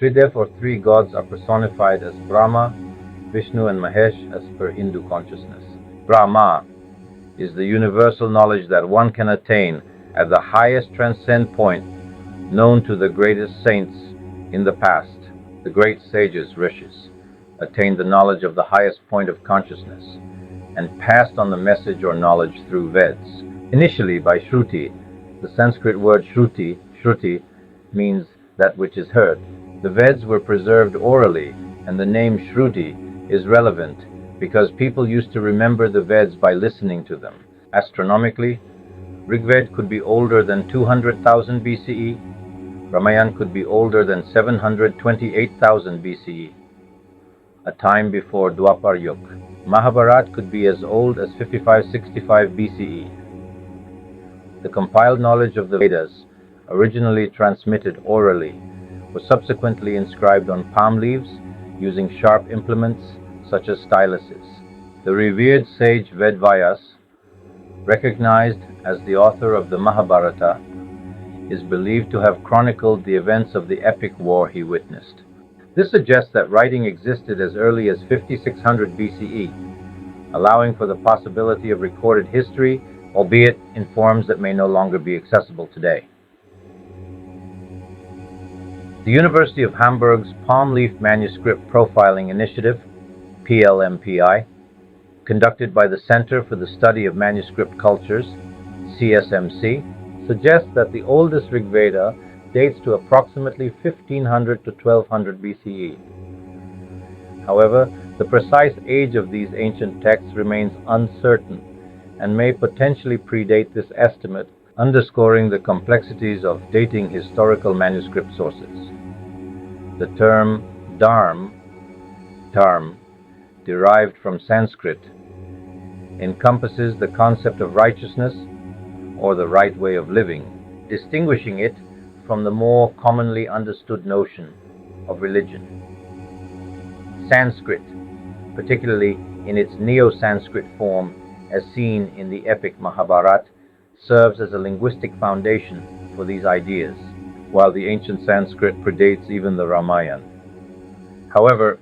Therefore, three gods are personified as Brahma, Vishnu and Mahesh as per Hindu consciousness. Brahma is the universal knowledge that one can attain at the highest transcend point known to the greatest saints in the past. The great sages, rishis, attained the knowledge of the highest point of consciousness and passed on the message or knowledge through Veds. Initially by Shruti, the Sanskrit word Shruti means that which is heard. The Veds were preserved orally, and the name Shruti is relevant because people used to remember the Veds by listening to them. Astronomically, Rigved could be older than 200,000 BCE, Ramayana could be older than 728,000 BCE, a time before Dwapar Yuga. Mahabharata could be as old as 5565 BCE. The compiled knowledge of the Vedas, originally transmitted orally, was subsequently inscribed on palm leaves using sharp implements such as styluses. The revered sage Vedvyas, recognized as the author of the Mahabharata, is believed to have chronicled the events of the epic war he witnessed. This suggests that writing existed as early as 5600 BCE, allowing for the possibility of recorded history, albeit in forms that may no longer be accessible today. The University of Hamburg's Palm Leaf Manuscript Profiling Initiative, PLMPI, conducted by the Center for the Study of Manuscript Cultures, CSMC, suggests that the oldest Rigveda dates to approximately 1500 to 1200 BCE. However, the precise age of these ancient texts remains uncertain and may potentially predate this estimate, underscoring the complexities of dating historical manuscript sources. The term dharm, derived from Sanskrit, encompasses the concept of righteousness or the right way of living, distinguishing it from the more commonly understood notion of religion. Sanskrit, particularly in its Neo-Sanskrit form as seen in the epic Mahabharata, serves as a linguistic foundation for these ideas, while the ancient Sanskrit predates even the Ramayana. However,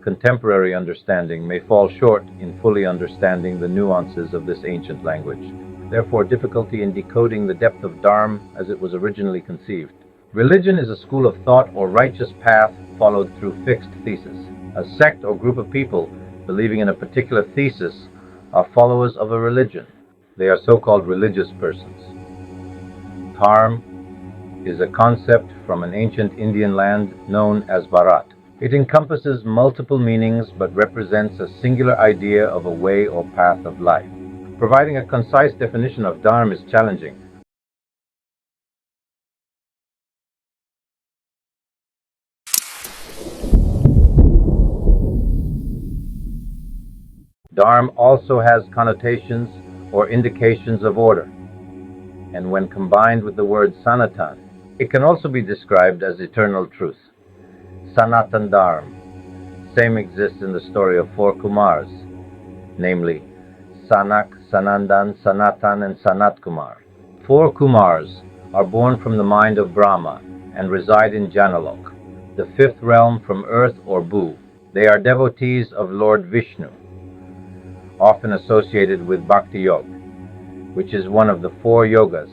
contemporary understanding may fall short in fully understanding the nuances of this ancient language. Therefore, difficulty in decoding the depth of Dharma as it was originally conceived. Religion is a school of thought or righteous path followed through fixed thesis. A sect or group of people believing in a particular thesis are followers of a religion. They are so-called religious persons. Dharma is a concept from an ancient Indian land known as Bharat. It encompasses multiple meanings but represents a singular idea of a way or path of life. Providing a concise definition of Dharma is challenging. Dharma also has connotations or indications of order, and when combined with the word Sanatan, it can also be described as eternal truth. Sanatan Dharma. Same exists in the story of four Kumars, namely Sanak, Sanandan, Sanatan, and Sanat Kumar. Four Kumars are born from the mind of Brahma and reside in Janalok, the fifth realm from earth or Bhu. They are devotees of Lord Vishnu, often associated with Bhakti Yoga, which is one of the four yogas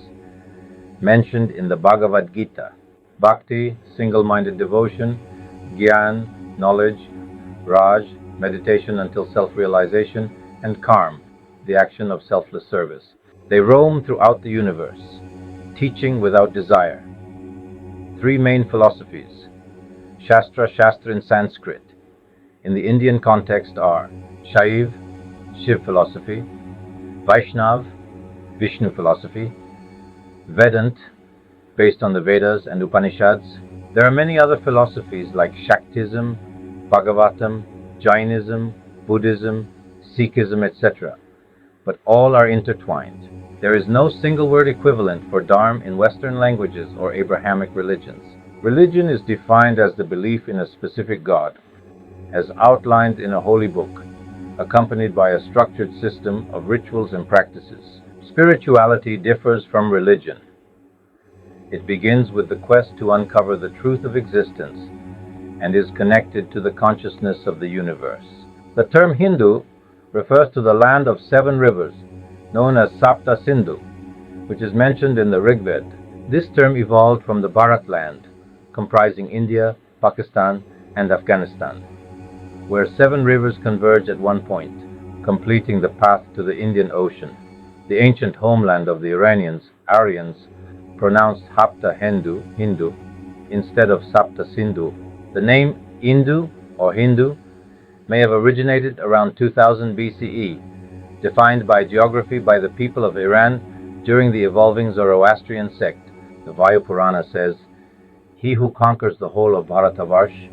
mentioned in the Bhagavad Gita. Bhakti, single-minded devotion; Gyan, knowledge; Raj, meditation until self-realization; and Karma, the action of selfless service. They roam throughout the universe, teaching without desire. Three main philosophies, Shastra in Sanskrit, in the Indian context are Shaiv, Shiv philosophy; Vaishnav, Vishnu philosophy; Vedant, based on the Vedas and Upanishads. There are many other philosophies like Shaktism, Bhagavatam, Jainism, Buddhism, Sikhism, etc., but all are intertwined. There is no single word equivalent for Dharma in Western languages or Abrahamic religions. Religion is defined as the belief in a specific God, as outlined in a holy book, accompanied by a structured system of rituals and practices. Spirituality differs from religion. It begins with the quest to uncover the truth of existence and is connected to the consciousness of the universe. The term Hindu refers to the land of 7 rivers, known as Sapta Sindhu, which is mentioned in the Rig Veda. This term evolved from the Bharat land, comprising India, Pakistan, and Afghanistan, where 7 rivers converge at one point, completing the path to the Indian Ocean. The ancient homeland of the Aryans pronounced Hapta Hindu instead of Sapta Sindhu. The name Indu or Hindu may have originated around 2000 BCE, defined by geography by the people of Iran during the evolving Zoroastrian sect. The Vayu Purana says, "He who conquers the whole of Bharatavarsha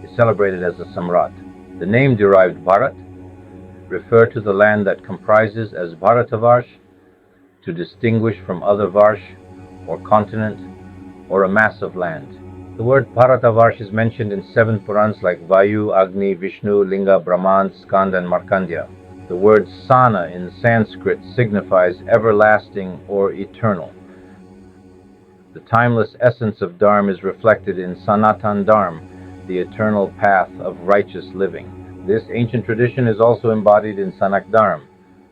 is celebrated as a Samrat." The name-derived Bharat refer to the land that comprises as Bharatavarsha to distinguish from other Varsh or continent or a mass of land. The word Bharatavarsha is mentioned in 7 Purans like Vayu, Agni, Vishnu, Linga, Brahman, Skanda, and Markandya. The word Sana in Sanskrit signifies everlasting or eternal. The timeless essence of Dharma is reflected in Sanatan Dharma, the eternal path of righteous living. This ancient tradition is also embodied in Sanatan Dharam,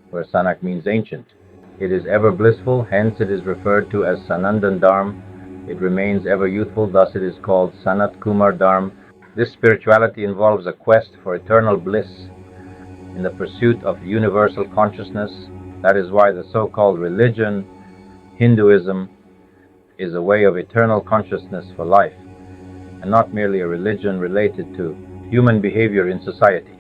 where Sanak means ancient. It is ever blissful, hence it is referred to as Sanatan Dharma. It remains ever youthful, thus it is called Sanat Kumar Dharma. This spirituality involves a quest for eternal bliss in the pursuit of universal consciousness. That is why the so-called religion, Hinduism, is a way of eternal consciousness for life, and not merely a religion related to human behavior in society.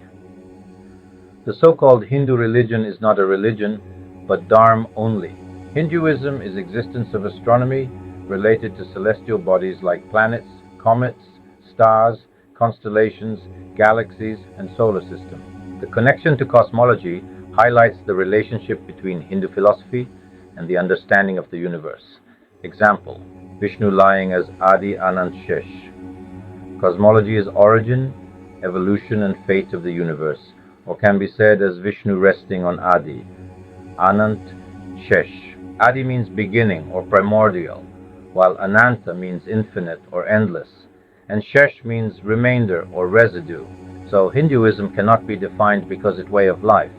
The so-called Hindu religion is not a religion, but Dharma only. Hinduism is existence of astronomy related to celestial bodies like planets, comets, stars, constellations, galaxies, and solar system. The connection to cosmology highlights the relationship between Hindu philosophy and the understanding of the universe. Example, Vishnu lying as Adi Anant Shesh. Cosmology is origin, evolution, and fate of the universe, or can be said as Vishnu resting on Adi, Anant Shesh. Adi means beginning or primordial, while Ananta means infinite or endless, and Shesh means remainder or residue. So Hinduism cannot be defined because it's way of life.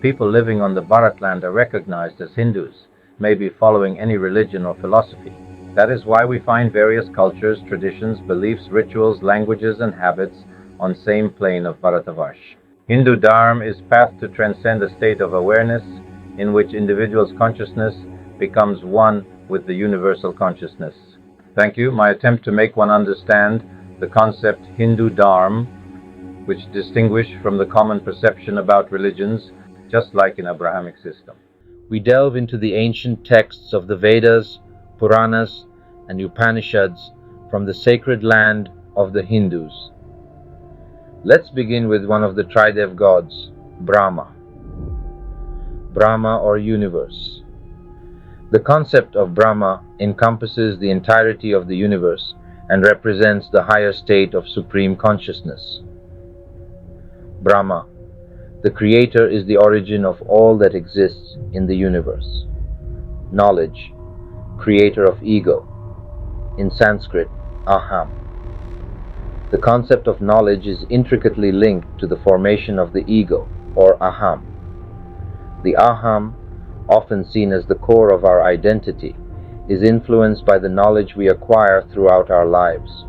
People living on the Bharat land are recognized as Hindus, may be following any religion or philosophy. That is why we find various cultures, traditions, beliefs, rituals, languages, and habits on same plane of Bharatavarsha. Hindu Dharma is path to transcend a state of awareness in which individual's consciousness becomes one with the universal consciousness. Thank you. My attempt to make one understand the concept Hindu Dharma, which distinguish from the common perception about religions, just like in Abrahamic system. We delve into the ancient texts of the Vedas, Puranas, and Upanishads from the sacred land of the Hindus. Let's begin with one of the Tridev gods, Brahma. Brahma or universe. The concept of Brahma encompasses the entirety of the universe and represents the higher state of supreme consciousness. Brahma, the creator, is the origin of all that exists in the universe. Knowledge, creator of ego, in Sanskrit, aham. The concept of knowledge is intricately linked to the formation of the ego, or aham. The aham, often seen as the core of our identity, is influenced by the knowledge we acquire throughout our lives.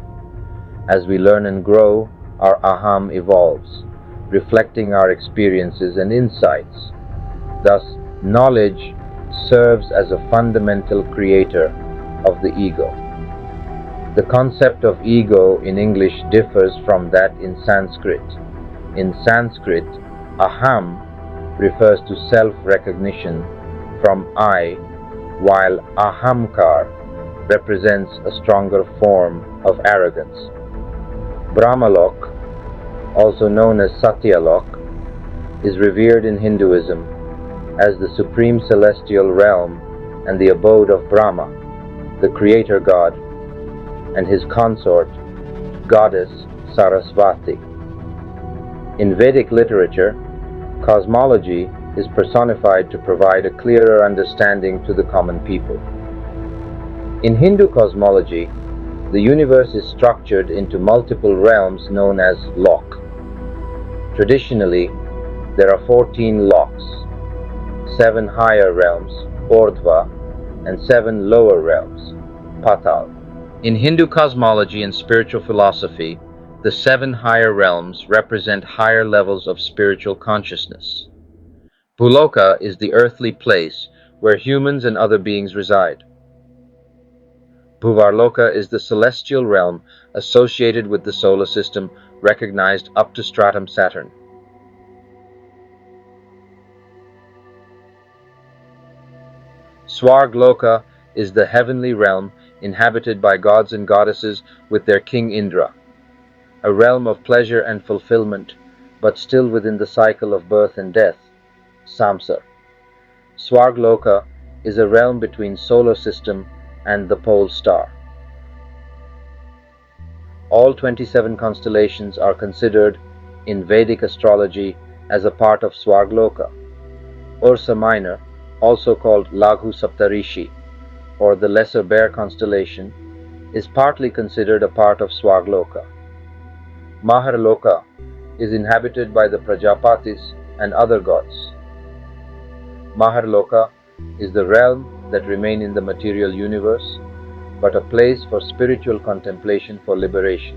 As we learn and grow, our aham evolves, reflecting our experiences and insights. Thus, knowledge serves as a fundamental creator of the ego. The concept of ego in English differs from that in Sanskrit. In Sanskrit, aham refers to self-recognition from I, while ahamkar represents a stronger form of arrogance. Brahmalok, also known as Satyalok, is revered in Hinduism as the supreme celestial realm and the abode of Brahma, the creator god, and his consort, goddess Sarasvati. In Vedic literature, cosmology is personified to provide a clearer understanding to the common people. In Hindu cosmology, The universe is structured into multiple realms known as lok. Traditionally, there are 14 loks, 7 higher realms, urdhva, and 7 lower realms, patal. In Hindu cosmology and spiritual philosophy, the 7 higher realms represent higher levels of spiritual consciousness. Bhuloka is the earthly place where humans and other beings reside. Bhuvarloka is the celestial realm associated with the solar system, recognized up to stratum Saturn. Swargloka is the heavenly realm inhabited by gods and goddesses with their king Indra, a realm of pleasure and fulfillment, but still within the cycle of birth and death, samsara. Swargloka is a realm between solar system and the pole star. All 27 constellations are considered in Vedic astrology as a part of Swargloka. Ursa Minor, also called Laghu Saptarishi, or the Lesser Bear constellation, is partly considered a part of Swargloka. Maharloka is inhabited by the Prajapatis and other gods. Maharloka is the realm that remains in the material universe, but a place for spiritual contemplation for liberation.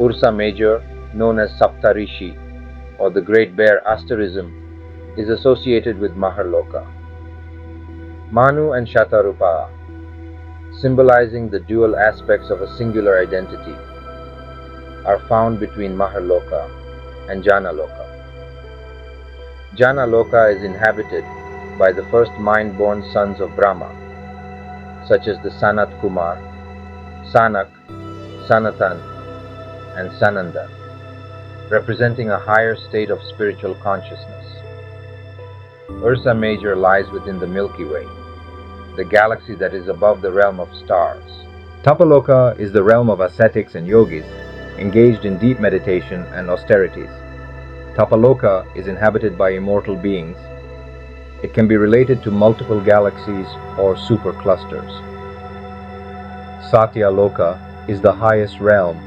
Ursa Major, known as Saptarishi, or the Great Bear asterism, is associated with Maharloka. Manu and Shatarupa, symbolizing the dual aspects of a singular identity, are found between Maharloka and Janaloka. Janaloka is inhabited by the first mind-born sons of Brahma, such as the Sanat Kumar, Sanak, Sanatan, and Sananda, representing a higher state of spiritual consciousness. Ursa Major lies within the Milky Way, the galaxy that is above the realm of stars. Tapaloka is the realm of ascetics and yogis engaged in deep meditation and austerities. Tapaloka is inhabited by immortal beings. It can be related to multiple galaxies or superclusters. Satyaloka is the highest realm,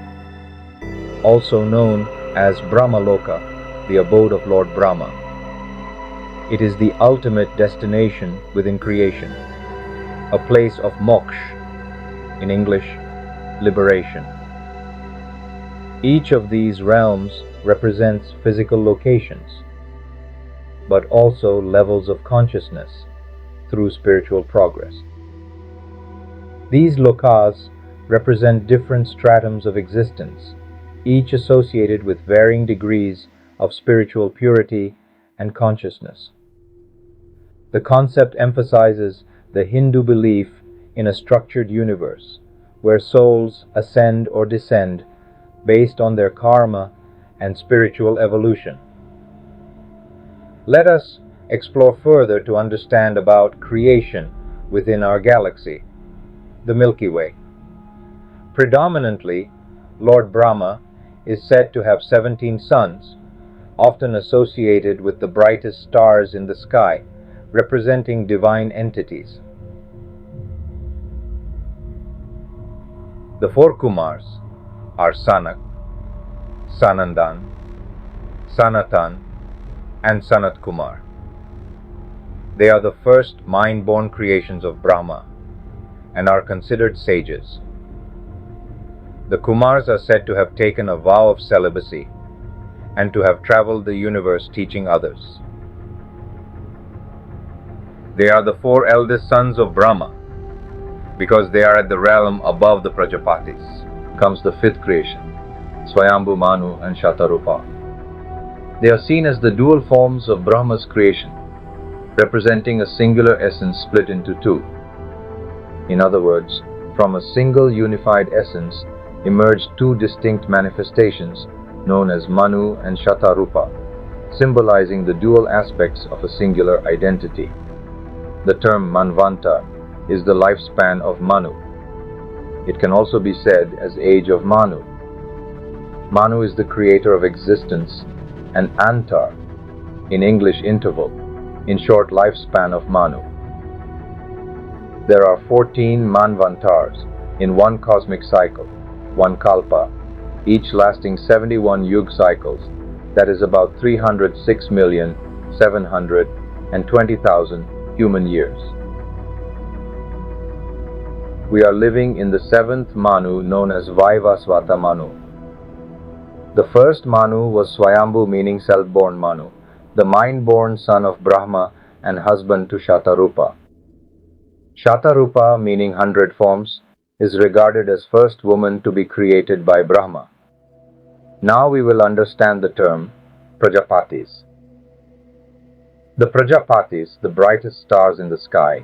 also known as Brahmaloka, the abode of Lord Brahma. It is the ultimate destination within creation, a place of moksha, in English, liberation. Each of these realms represents physical locations, but also levels of consciousness through spiritual progress. These lokas represent different stratums of existence, each associated with varying degrees of spiritual purity and consciousness. The concept emphasizes the Hindu belief in a structured universe where souls ascend or descend based on their karma and spiritual evolution. Let us explore further to understand about creation within our galaxy, the Milky Way. Predominantly, Lord Brahma is said to have 17 sons, often associated with the brightest stars in the sky, representing divine entities. The 4 Kumars are Sanak, Sanandan, Sanatan, and Sanat Kumar. They are the first mind-born creations of Brahma and are considered sages. The Kumars are said to have taken a vow of celibacy and to have traveled the universe teaching others. They are the 4 eldest sons of Brahma because they are at the realm above the Prajapatis. Comes the 5th creation, Swayambhu Manu and Shatarupa. They are seen as the dual forms of Brahma's creation, representing a singular essence split into 2. In other words, from a single unified essence emerged 2 distinct manifestations known as Manu and Shatarupa, symbolizing the dual aspects of a singular identity. The term Manvanta is the lifespan of Manu. It can also be said as age of Manu. Manu is the creator of existence, and Antar, in English interval, in short lifespan of Manu. There are 14 Manvantars, in one cosmic cycle, one kalpa, each lasting 71 yuga cycles, that is about 306,720,000 human years. We are living in the seventh Manu known as Vaivasvata Manu. The first Manu was Swayambhu, meaning self-born Manu, the mind-born son of Brahma and husband to Shatarupa. Shatarupa, meaning 100 forms, is regarded as first woman to be created by Brahma. Now we will understand the term Prajapatis. The Prajapatis, the brightest stars in the sky,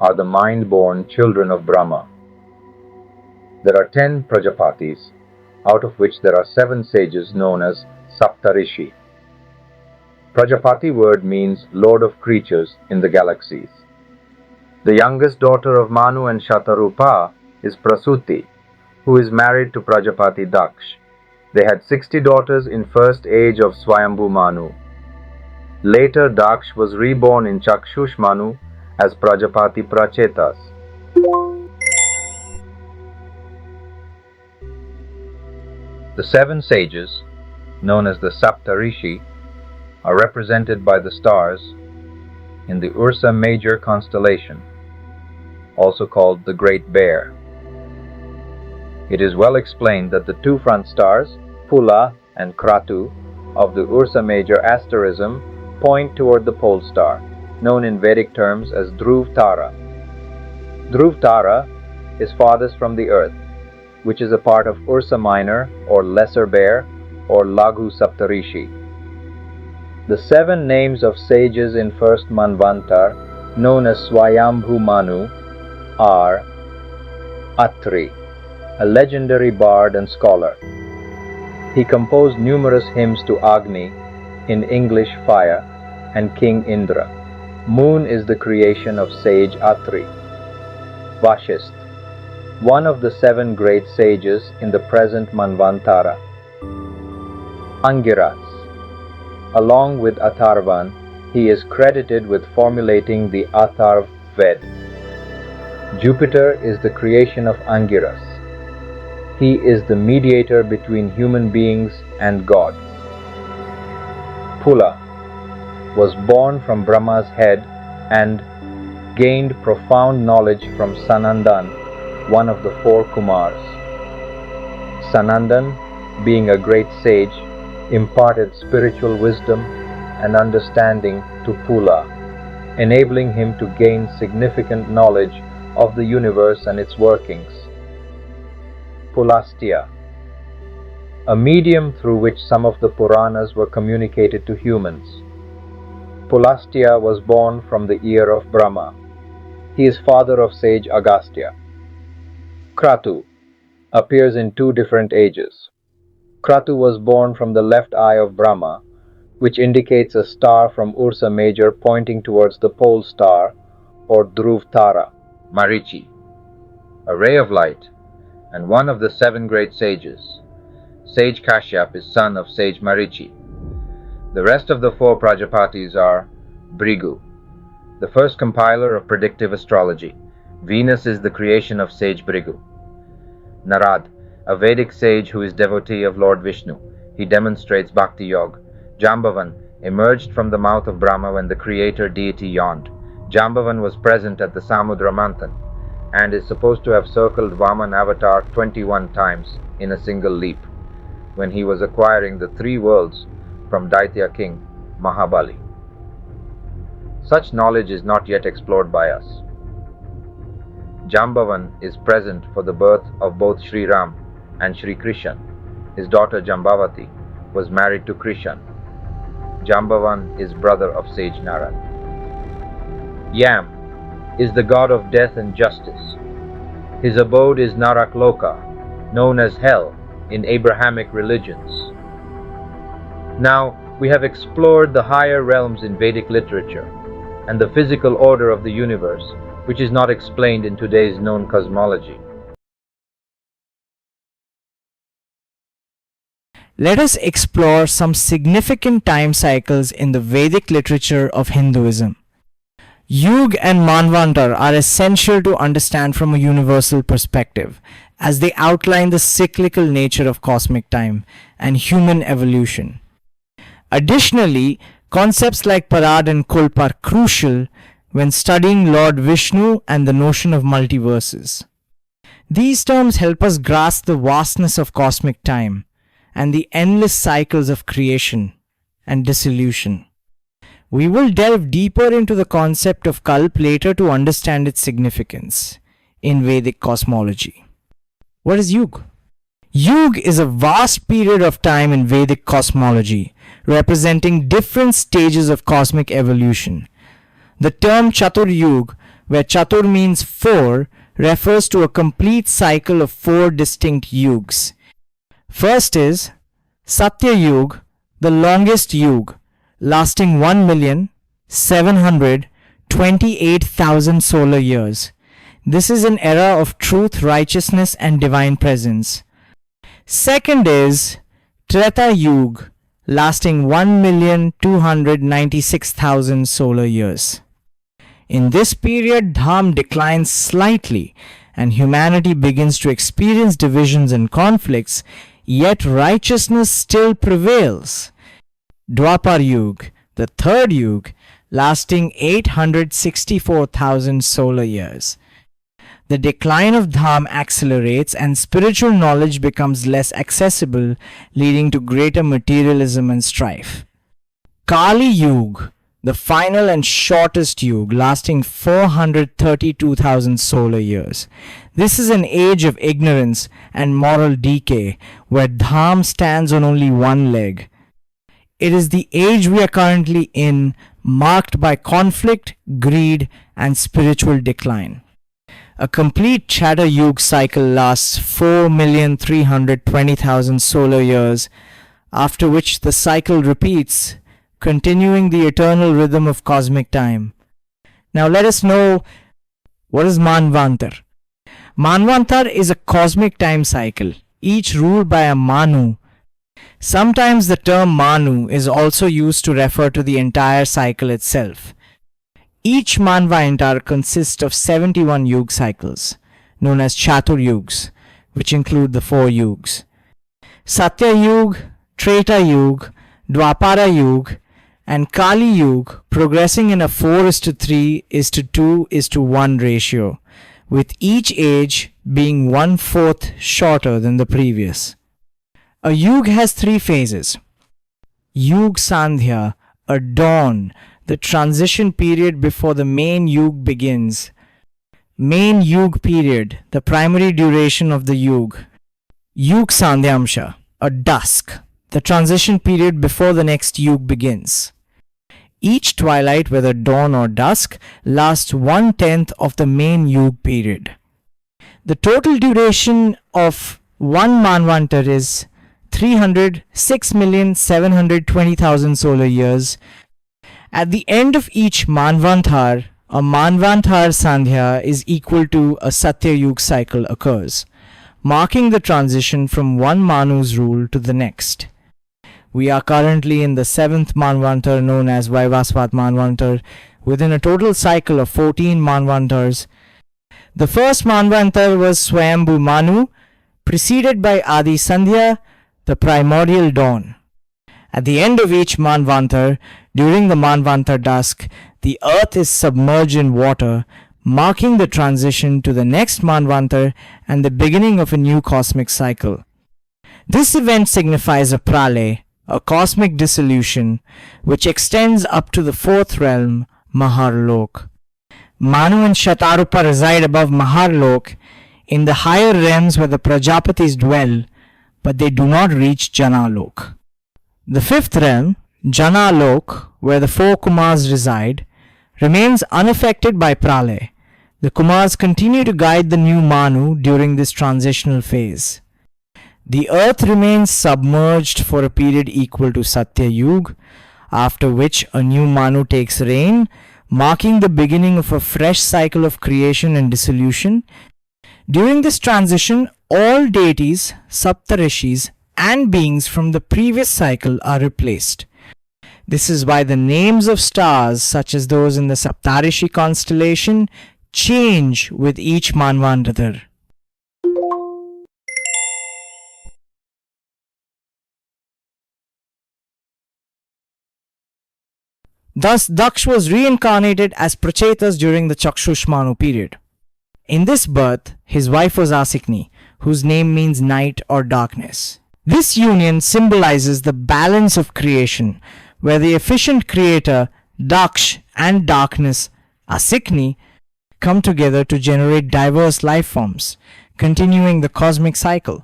are the mind-born children of Brahma. There are 10 Prajapatis, out of which there are 7 sages known as Saptarishi. Prajapati word means Lord of creatures in the galaxies. The youngest daughter of Manu and Shatarupa is Prasuti, who is married to Prajapati Daksh. They had 60 daughters in first age of Swayambhu Manu. Later Daksh was reborn in Chakshush Manu as Prajapati Prachetas. The 7 sages, known as the Saptarishi, are represented by the stars in the Ursa major constellation, also called the Great Bear. It is well explained that the 2 front stars, Pula and Kratu, of the Ursa major asterism point toward the pole star, known in Vedic terms as Dhruv Tara. Dhruv Tara is farthest from the earth, which is a part of Ursa Minor or Lesser Bear or Laghu Saptarishi. The 7 names of sages in first Manvantar, known as Swayambhu Manu, are Atri, a legendary bard and scholar. He composed numerous hymns to Agni, in English fire, and King Indra. Moon is the creation of sage Atri. Vashist, one of the 7 great sages in the present Manvantara. Angiras, along with Atharvan, he is credited with formulating the Atharv Ved. Jupiter is the creation of Angiras. He is the mediator between human beings and God. Pula was born from Brahma's head and gained profound knowledge from Sanandan, one of the 4 Kumars. Sanandan, being a great sage, imparted spiritual wisdom and understanding to Pula, enabling him to gain significant knowledge of the universe and its workings. Pulastya, a medium through which some of the Puranas were communicated to humans. Pulastya was born from the ear of Brahma. He is father of sage Agastya. Kratu appears in 2 different ages. Kratu was born from the left eye of Brahma, which indicates a star from Ursa Major pointing towards the pole star or Dhruv Tara. Marichi, a ray of light, and one of the 7 great sages. Sage Kashyap is son of sage Marichi. The rest of the 4 Prajapatis are Bhrigu, the first compiler of predictive astrology. Venus is the creation of sage Bhrigu. Narad, a Vedic sage who is devotee of Lord Vishnu. He demonstrates Bhakti Yoga. Jambavan emerged from the mouth of Brahma when the creator deity yawned. Jambavan was present at the Sagar Manthan and is supposed to have circled Vaman avatar 21 times in a single leap when he was acquiring the 3 worlds from Daitya king Mahabali. Such knowledge is not yet explored by us. Jambavan is present for the birth of both Sri Ram and Sri Krishan. His daughter Jambavati was married to Krishan. Jambavan is brother of sage Narad. Yam is the god of death and justice. His abode is Narakloka, known as hell in Abrahamic religions. Now, we have explored the higher realms in Vedic literature and the physical order of the universe, which is not explained in today's known cosmology. Let us explore some significant time cycles in the Vedic literature of Hinduism. Yuga and Manvantar are essential to understand from a universal perspective, as they outline the cyclical nature of cosmic time and human evolution. Additionally, concepts like Parad and Kulp are crucial when studying Lord Vishnu and the notion of multiverses. These terms help us grasp the vastness of cosmic time and the endless cycles of creation and dissolution. We will delve deeper into the concept of Kalp later to understand its significance in Vedic cosmology. What is Yuga? Yuga is a vast period of time in Vedic cosmology, representing different stages of cosmic evolution. The term Chatur Yuga, where Chatur means four, refers to a complete cycle of four distinct yugas. First is Satya Yuga, the longest yuga, lasting 1,728,000 solar years. This is an era of truth, righteousness, and divine presence. Second is Treta Yuga, lasting 1,296,000 solar years. In this period, Dham declines slightly and humanity begins to experience divisions and conflicts, yet righteousness still prevails. Dwapar Yuga, the third Yuga, lasting 864,000 solar years. The decline of Dham accelerates and spiritual knowledge becomes less accessible, leading to greater materialism and strife. Kali Yuga, the final and shortest Yuga, lasting 432,000 solar years. This is an age of ignorance and moral decay, where Dham stands on only one leg. It is the age we are currently in, marked by conflict, greed, and spiritual decline. A complete Chatur Yuga cycle lasts 4,320,000 solar years, after which the cycle repeats, continuing the eternal rhythm of cosmic time. Now let us know what is Manvantar. Manvantar is a cosmic time cycle, each ruled by a Manu. Sometimes the term Manu is also used to refer to the entire cycle itself. Each Manvantar consists of 71 Yuga cycles, known as Chatur Yugas, which include the four Yugas. Satya Yuga, Treta Yuga, Dwapara Yuga, and Kali Yuga, progressing in a 4:3:2:1 ratio, with each age being 1/4 shorter than the previous. A Yuga has three phases. Yuga Sandhya, a dawn, the transition period before the main Yuga begins. Main Yuga period, the primary duration of the Yuga. Yuga Sandhyamsha, a dusk, the transition period before the next Yuga begins. Each twilight, whether dawn or dusk, lasts 1/10 of the main Yuga period. The total duration of one Manvantar is 306,720,000 solar years. At the end of each Manvantar, a Manvantar Sandhya is equal to a Satya Yuga cycle occurs, marking the transition from one Manu's rule to the next. We are currently in the 7th Manvantar, known as Vaivasvat Manvantar, within a total cycle of 14 Manvantars. The first Manvantar was Swayambhu Manu, preceded by Adi Sandhya, the primordial dawn. At the end of each Manvantar, during the Manvantar dusk, the earth is submerged in water, marking the transition to the next Manvantar and the beginning of a new cosmic cycle. This event signifies a Pralay, a cosmic dissolution, which extends up to the fourth realm, Maharlok. Manu and Shatarupa reside above Maharlok in the higher realms where the Prajapatis dwell, but they do not reach Janalok. The fifth realm, Janalok, where the four Kumars reside, remains unaffected by Pralay. The Kumars continue to guide the new Manu during this transitional phase. The earth remains submerged for a period equal to Satya Yuga, after which a new Manu takes reign, marking the beginning of a fresh cycle of creation and dissolution. During this transition, all deities, Saptarishis, and beings from the previous cycle are replaced. This is why the names of stars, such as those in the Saptarishi constellation, change with each Manvantara. Thus, Daksh was reincarnated as Prachetas during the Chakshushmanu period. In this birth, his wife was Asikni, whose name means night or darkness. This union symbolizes the balance of creation, where the efficient creator, Daksh, and darkness, Asikni, come together to generate diverse life forms, continuing the cosmic cycle.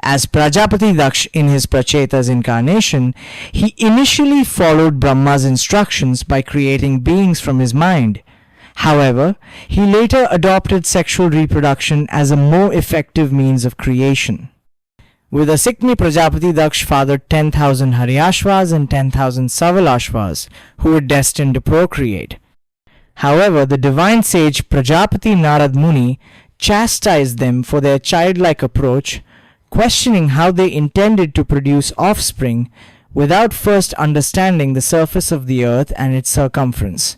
As Prajapati Daksh in his Pracheta's incarnation, he initially followed Brahma's instructions by creating beings from his mind. However, he later adopted sexual reproduction as a more effective means of creation. With Asikni, Prajapati Daksh fathered 10,000 Haryashvas and 10,000 Savalashvas, who were destined to procreate. However, the divine sage Prajapati Narad Muni chastised them for their childlike approach, questioning how they intended to produce offspring without first understanding the surface of the earth and its circumference.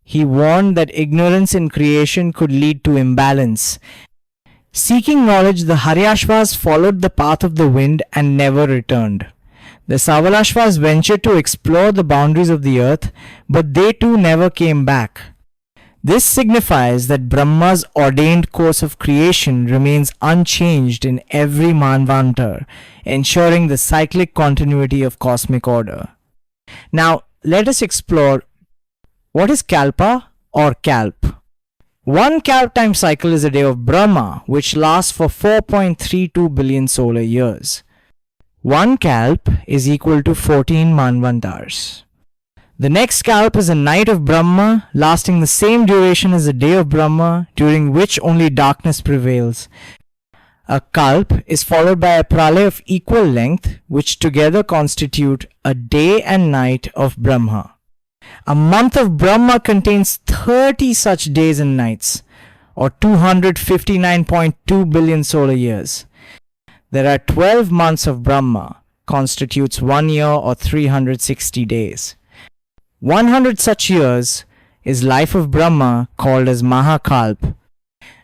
He warned that ignorance in creation could lead to imbalance. Seeking knowledge, the Haryashvas followed the path of the wind and never returned. The Savalashvas ventured to explore the boundaries of the earth, but they too never came back. This signifies that Brahma's ordained course of creation remains unchanged in every Manvantara, ensuring the cyclic continuity of cosmic order. Now, let us explore what is Kalpa or Kalp. One Kalp time cycle is a day of Brahma, which lasts for 4.32 billion solar years. One Kalp is equal to 14 Manvantars. The next Kalp is a night of Brahma, lasting the same duration as the day of Brahma, during which only darkness prevails. A Kalp is followed by a Pralay of equal length, which together constitute a day and night of Brahma. A month of Brahma contains 30 such days and nights, or 259.2 billion solar years. There are 12 months of Brahma, constitutes 1 year or 360 days. 100 such years is life of Brahma, called as Mahakalp.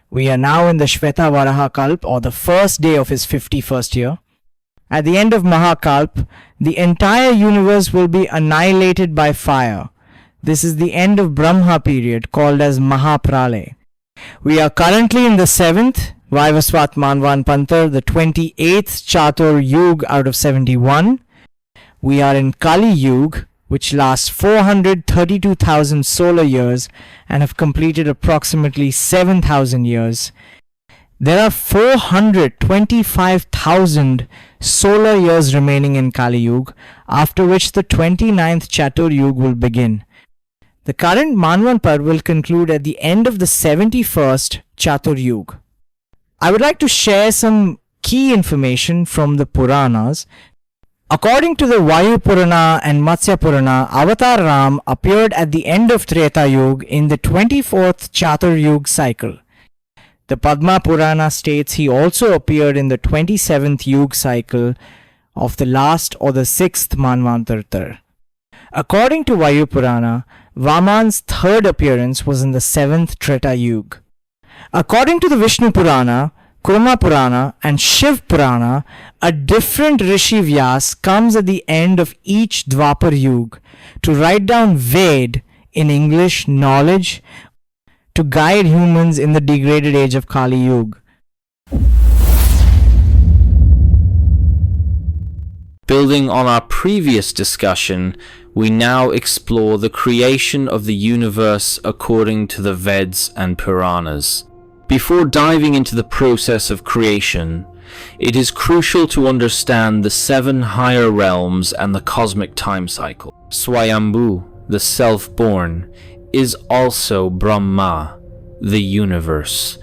We are now in the Shveta Varaha Kalp, or the first day of his 51st year. At the end of Mahakalp, the entire universe will be annihilated by fire. This is the end of Brahma period, called as Mahapralay. We are currently in the 7th Vaivasvat Manvanpantar, the 28th Chatur Yug out of 71. We are in Kali Yug, which lasts 432,000 solar years and have completed approximately 7,000 years. There are 425,000 solar years remaining in Kali Yuga, after which the 29th Chatur Yuga will begin. The current Manvantar will conclude at the end of the 71st Chatur Yuga. I would like to share some key information from the Puranas. According to the Vayu Purana and Matsya Purana, Avatar Ram appeared at the end of Treta Yuga in the 24th Chatur Yuga cycle. The Padma Purana states he also appeared in the 27th Yuga cycle of the last or the 6th Manvantar. According to Vayu Purana, Vaman's third appearance was in the 7th Treta Yuga. According to the Vishnu Purana, Kurma Purana and Shiv Purana, a different Rishi Vyas comes at the end of each Dwapar Yuga to write down Ved, in English knowledge, to guide humans in the degraded age of Kali Yuga. Building on our previous discussion, we now explore the creation of the universe according to the Veds and Puranas. Before diving into the process of creation, it is crucial to understand the 7 higher realms and the cosmic time cycle. Swayambhu, the self-born, is also Brahma, the universe,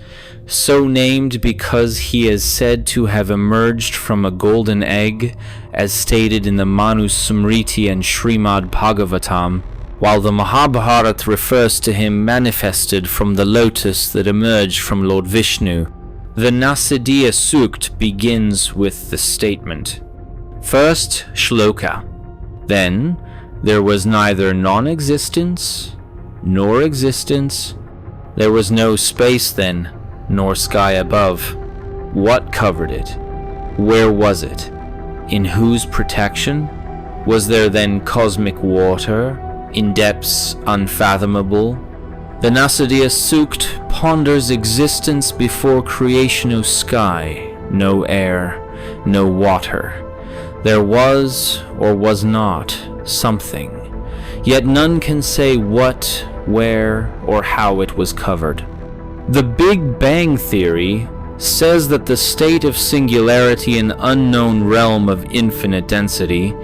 so named because he is said to have emerged from a golden egg, as stated in the Manu Smriti and Srimad Bhagavatam, while the Mahabharata refers to him manifested from the lotus that emerged from Lord Vishnu. The Nasadiya Sukt begins with the statement. First, Shloka, then There was neither non-existence nor existence. There was no space then, nor sky above. What covered it? Where was it? In whose protection? Was there then cosmic water, in depths unfathomable? The Nasadiya Sukt ponders existence before creation of sky, no air, no water. There was, or was not, something, yet none can say what, where, or how it was covered. The Big Bang Theory says that the state of singularity in unknown realm of infinite density,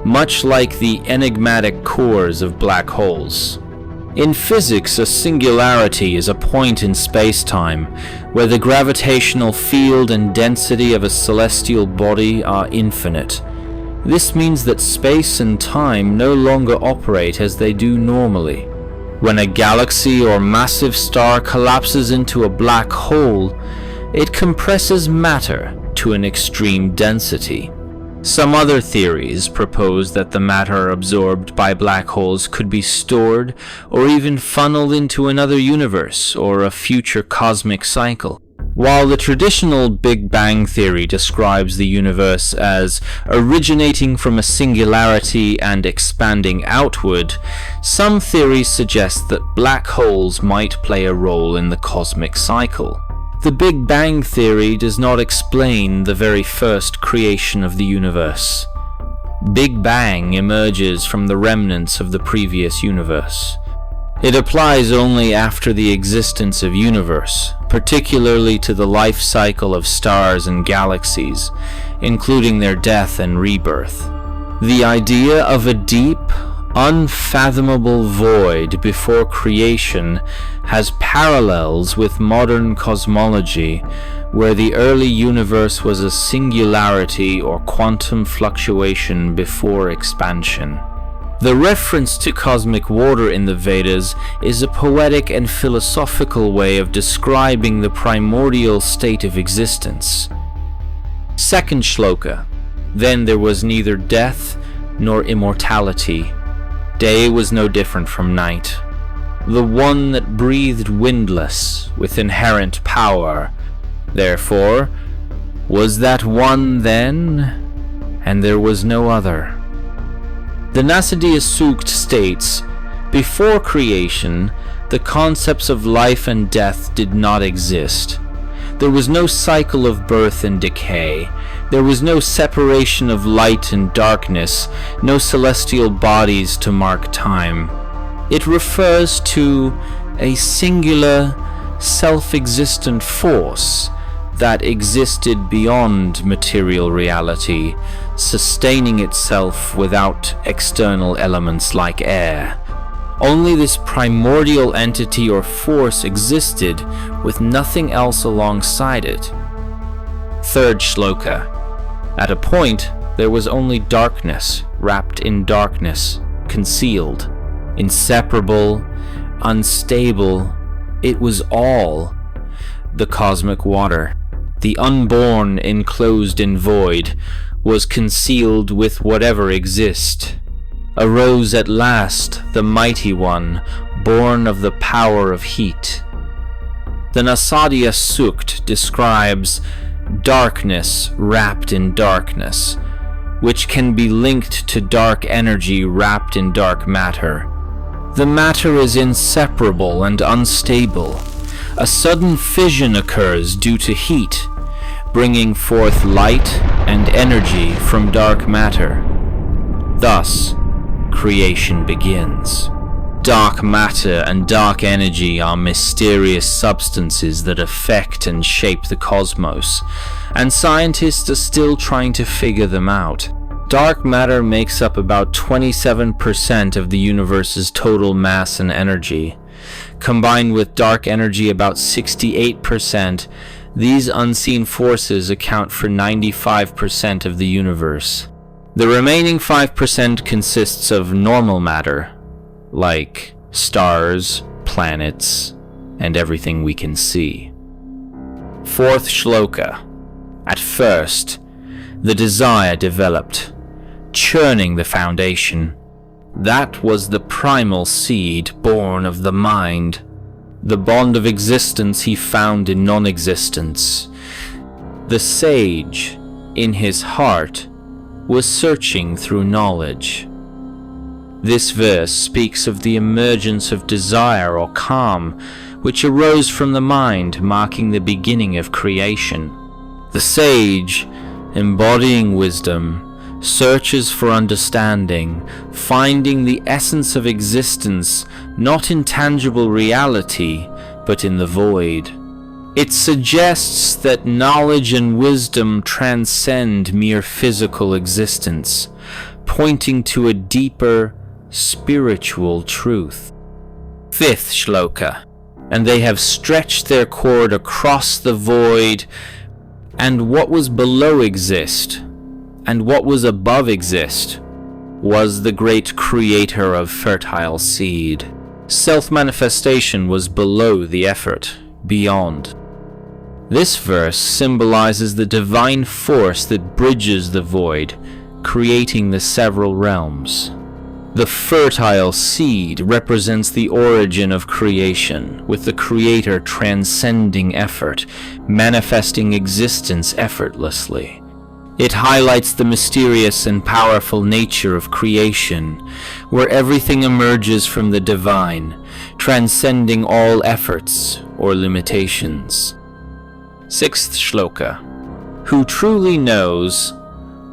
much like the enigmatic cores of black holes. In physics, a singularity is a point in space-time where the gravitational field and density of a celestial body are infinite. This means that space and time no longer operate as they do normally. When a galaxy or massive star collapses into a black hole, it compresses matter to an extreme density. Some other theories propose that the matter absorbed by black holes could be stored or even funneled into another universe or a future cosmic cycle. While the traditional Big Bang Theory describes the universe as originating from a singularity and expanding outward, some theories suggest that black holes might play a role in the cosmic cycle. The Big Bang Theory does not explain the very first creation of the universe. Big Bang emerges from the remnants of the previous universe. It applies only after the existence of universe, particularly to the life cycle of stars and galaxies, including their death and rebirth. The idea of a deep, unfathomable void before creation has parallels with modern cosmology, where the early universe was a singularity or quantum fluctuation before expansion. The reference to cosmic water in the Vedas is a poetic and philosophical way of describing the primordial state of existence. Second shloka. Then there was neither death nor immortality. Day was no different from night. The one that breathed windless with inherent power, therefore, was that one then, and there was no other. The Nasadiya Sukt states, before creation, the concepts of life and death did not exist. There was no cycle of birth and decay. There was no separation of light and darkness, no celestial bodies to mark time. It refers to a singular, self-existent force that existed beyond material reality, sustaining itself without external elements like air. Only this primordial entity or force existed with nothing else alongside it. Third shloka. At a point, there was only darkness, wrapped in darkness, concealed, inseparable, unstable. It was all the cosmic water. The unborn enclosed in void was concealed with whatever exists. Arose at last the mighty one, born of the power of heat. The Nasadiya Sukt describes darkness wrapped in darkness, which can be linked to dark energy wrapped in dark matter. The matter is inseparable and unstable. A sudden fission occurs due to heat, bringing forth light and energy from dark matter. Thus, creation begins. Dark matter and dark energy are mysterious substances that affect and shape the cosmos, and scientists are still trying to figure them out. Dark matter makes up about 27% of the universe's total mass and energy. Combined with dark energy about 68%, these unseen forces account for 95% of the universe. The remaining 5% consists of normal matter, like stars, planets, and everything we can see. Fourth shloka. At first, the desire developed, churning the foundation. That was the primal seed born of the mind. The bond of existence he found in non-existence. The sage, in his heart, was searching through knowledge. This verse speaks of the emergence of desire or calm, which arose from the mind, marking the beginning of creation. The sage, embodying wisdom, searches for understanding, finding the essence of existence not in tangible reality, but in the void. It suggests that knowledge and wisdom transcend mere physical existence, pointing to a deeper, spiritual truth. 5th shloka. And they have stretched their cord across the void, and what was below exist, and what was above exist, was the great creator of fertile seed. Self-manifestation was below the effort, beyond. This verse symbolizes the divine force that bridges the void, creating the several realms. The fertile seed represents the origin of creation, with the creator transcending effort, manifesting existence effortlessly. It highlights the mysterious and powerful nature of creation, where everything emerges from the divine, transcending all efforts or limitations. 6th shloka. Who truly knows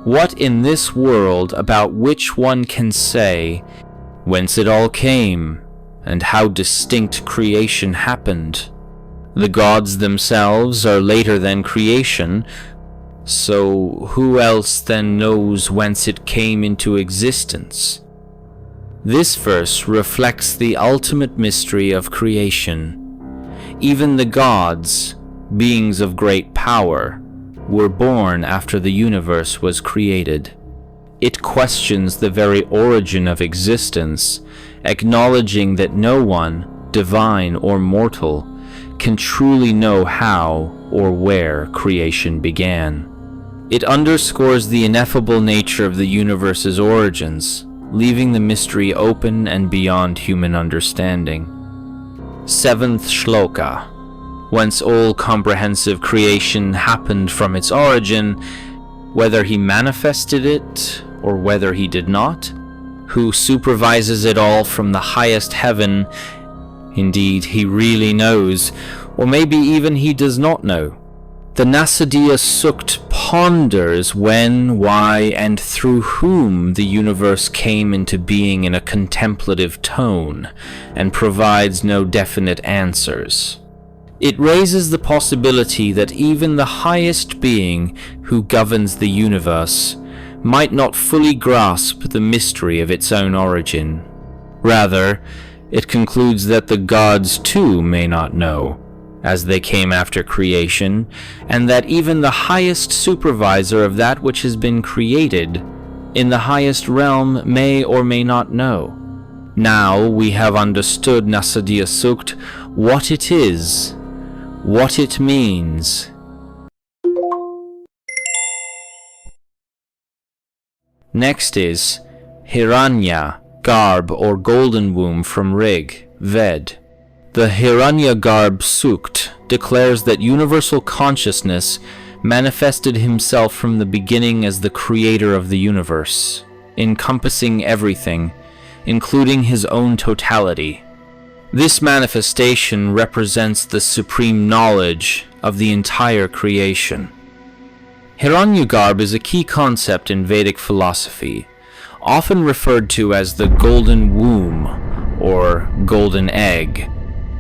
what in this world about which one can say whence it all came and how distinct creation happened? The gods themselves are later than creation, so who else then knows whence it came into existence? This verse reflects the ultimate mystery of creation. Even the gods, beings of great power, were born after the universe was created. It questions the very origin of existence, acknowledging that no one, divine or mortal, can truly know how or where creation began. It underscores the ineffable nature of the universe's origins, leaving the mystery open and beyond human understanding. 7th shloka. Whence all comprehensive creation happened from its origin, whether he manifested it or whether he did not, who supervises it all from the highest heaven. Indeed, he really knows, or maybe even he does not know. The Nasadiya Sukt ponders when, why, and through whom the universe came into being in a contemplative tone, and provides no definite answers. It raises the possibility that even the highest being who governs the universe might not fully grasp the mystery of its own origin. Rather, it concludes that the gods too may not know, as they came after creation, and that even the highest supervisor of that which has been created in the highest realm may or may not know. Now we have understood Nasadiya Sukt, what it is, what it means. Next is Hiranya, garb or golden womb from Rig, Ved. The Hiranyagarbh Sukt declares that universal consciousness manifested himself from the beginning as the creator of the universe, encompassing everything, including his own totality. This manifestation represents the supreme knowledge of the entire creation. Hiranyagarbh is a key concept in Vedic philosophy, often referred to as the golden womb or golden egg.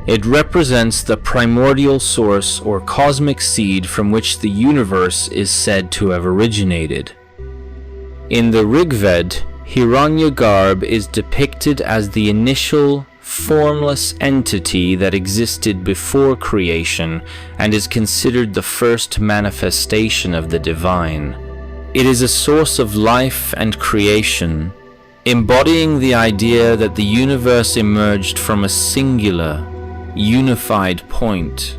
It represents the primordial source or cosmic seed from which the universe is said to have originated. In the Rigved, Hiranyagarbh is depicted as the initial, formless entity that existed before creation and is considered the first manifestation of the divine. It is a source of life and creation, embodying the idea that the universe emerged from a singular, unified point.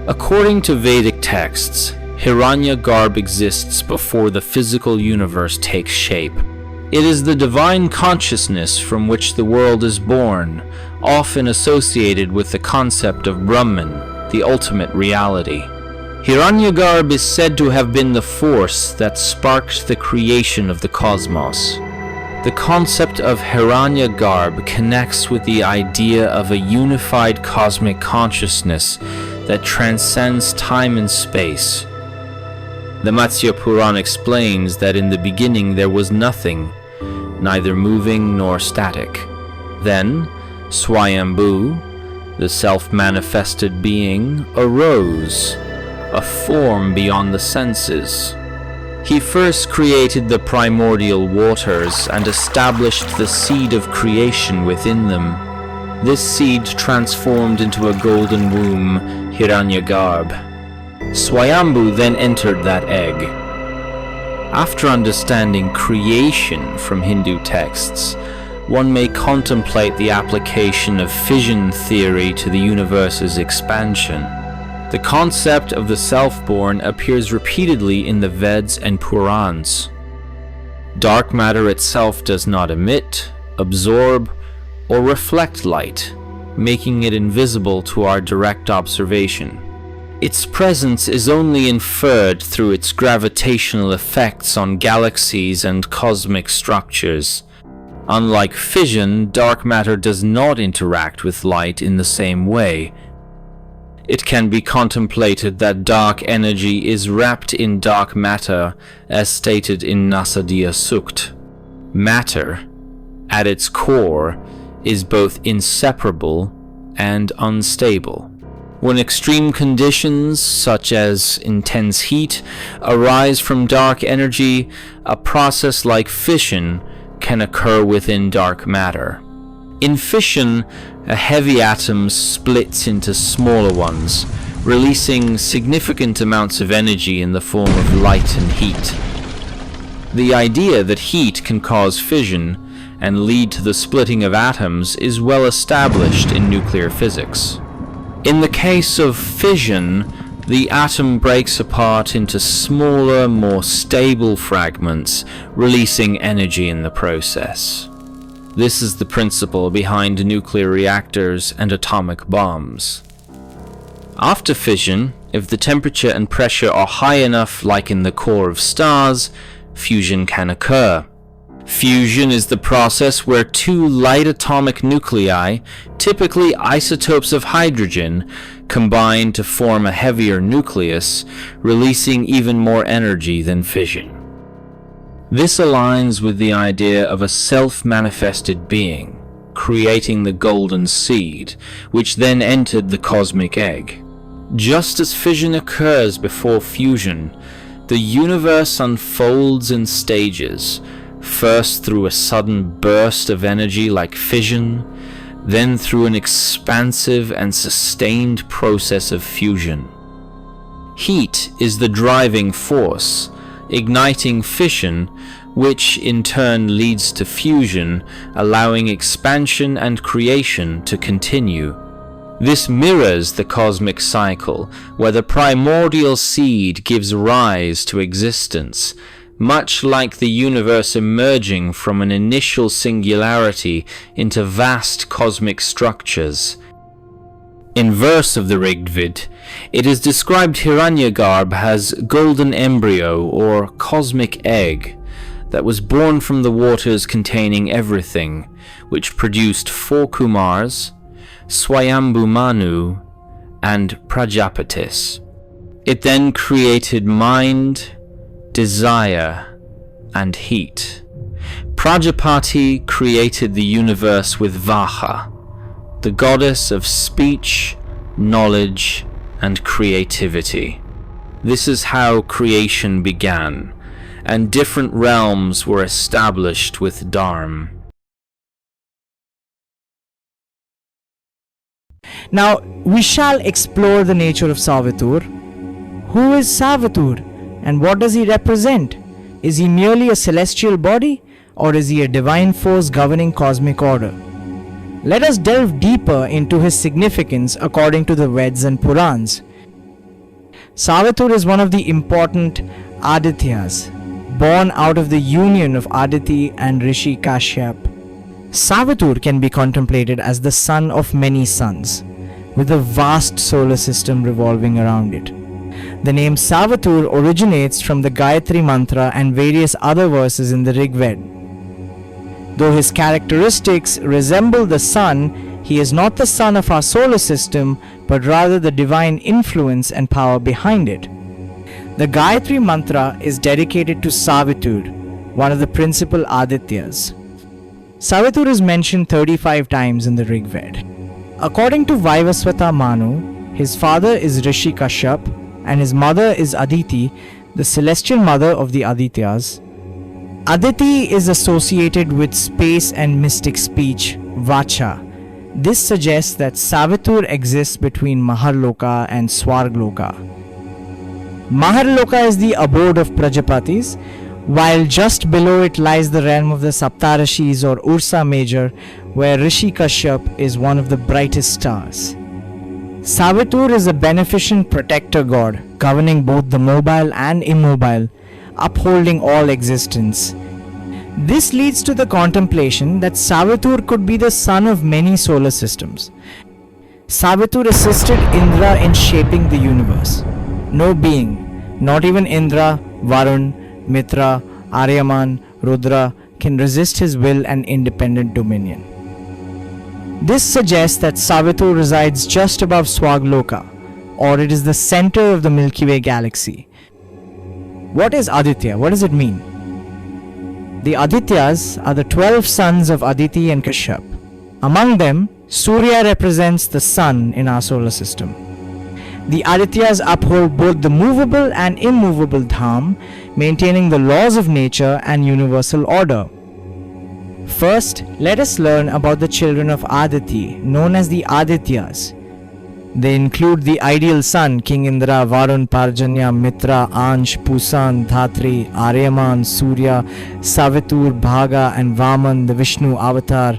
According to Vedic texts, Hiranyagarbh exists before the physical universe takes shape, It is the divine consciousness from which the world is born, often associated with the concept of Brahman, the ultimate reality. Hiranyagarbha is said to have been the force that sparked the creation of the cosmos. The concept of Hiranyagarbha connects with the idea of a unified cosmic consciousness that transcends time and space. The Matsya Purana explains that in the beginning there was nothing, neither moving nor static. Then, Swayambhu, the self-manifested being, arose, a form beyond the senses. He first created the primordial waters and established the seed of creation within them. This seed transformed into a golden womb, Hiranyagarbha. Swayambhu then entered that egg. After understanding creation from Hindu texts, one may contemplate the application of fission theory to the universe's expansion. The concept of the self-born appears repeatedly in the Veds and Purans. Dark matter itself does not emit, absorb, or reflect light, making it invisible to our direct observation. Its presence is only inferred through its gravitational effects on galaxies and cosmic structures. Unlike fission, dark matter does not interact with light in the same way. It can be contemplated that dark energy is wrapped in dark matter, as stated in Nasadiya Sukt. Matter, at its core, is both inseparable and unstable. When extreme conditions, such as intense heat, arise from dark energy, a process like fission can occur within dark matter. In fission, a heavy atom splits into smaller ones, releasing significant amounts of energy in the form of light and heat. The idea that heat can cause fission and lead to the splitting of atoms is well established in nuclear physics. In the case of fission, the atom breaks apart into smaller, more stable fragments, releasing energy in the process. This is the principle behind nuclear reactors and atomic bombs. After fission, if the temperature and pressure are high enough, like in the core of stars, fusion can occur. Fusion is the process where two light atomic nuclei, typically isotopes of hydrogen, combine to form a heavier nucleus, releasing even more energy than fission. This aligns with the idea of a self-manifested being, creating the golden seed, which then entered the cosmic egg. Just as fission occurs before fusion, the universe unfolds in stages, first through a sudden burst of energy like fission, then through an expansive and sustained process of fusion. Heat is the driving force, igniting fission, which in turn leads to fusion, allowing expansion and creation to continue. This mirrors the cosmic cycle, where the primordial seed gives rise to existence, much like the universe emerging from an initial singularity into vast cosmic structures. In verse of the Rigved, it is described Hiranyagarbha as golden embryo or cosmic egg that was born from the waters containing everything, which produced 4 Kumars, Swayambhu Manu, and Prajapatis. It then created mind, desire, and heat. Prajapati created the universe with Vaha, the goddess of speech, knowledge, and creativity. This is how creation began, and different realms were established with Dharma. Now, we shall explore the nature of Savitur. Who is Savitur, and what does he represent? Is he merely a celestial body, or is he a divine force governing cosmic order? Let us delve deeper into his significance according to the Veds and Purans. Savitur is one of the important Adityas, born out of the union of Aditi and Rishi Kashyap. Savitur can be contemplated as the son of many suns, with a vast solar system revolving around it. The name Savitur originates from the Gayatri Mantra and various other verses in the Rig Veda. Though his characteristics resemble the sun, he is not the sun of our solar system, but rather the divine influence and power behind it. The Gayatri Mantra is dedicated to Savitur, one of the principal Adityas. Savitur is mentioned 35 times in the Rig Veda. According to Vaivasvata Manu, his father is Rishi Kashyap and his mother is Aditi, the celestial mother of the Adityas. Aditi is associated with space and mystic speech, Vacha. This suggests that Savitur exists between Maharloka and Swargloka. Maharloka is the abode of Prajapatis, while just below it lies the realm of the Saptarishis or Ursa Major, where Rishi Kashyap is one of the brightest stars. Savitur is a beneficent protector god, governing both the mobile and immobile, upholding all existence. This leads to the contemplation that Savitur could be the son of many solar systems. Savitur assisted Indra in shaping the universe. No being, not even Indra, Varun, Mitra, Aryaman, Rudra, can resist his will and independent dominion. This suggests that Savitur resides just above Swagloka, or it is the center of the Milky Way galaxy. What is Aditya? What does it mean? The Adityas are the 12 sons of Aditi and Kashyap. Among them, Surya represents the sun in our solar system. The Adityas uphold both the movable and immovable Dham, maintaining the laws of nature and universal order. First, let us learn about the children of Aditi, known as the Adityas. They include the ideal sun, King Indra, Varun, Parjanya, Mitra, Ansh, Pusan, Dhatri, Aryaman, Surya, Savitur, Bhaga, and Vaman, the Vishnu avatar.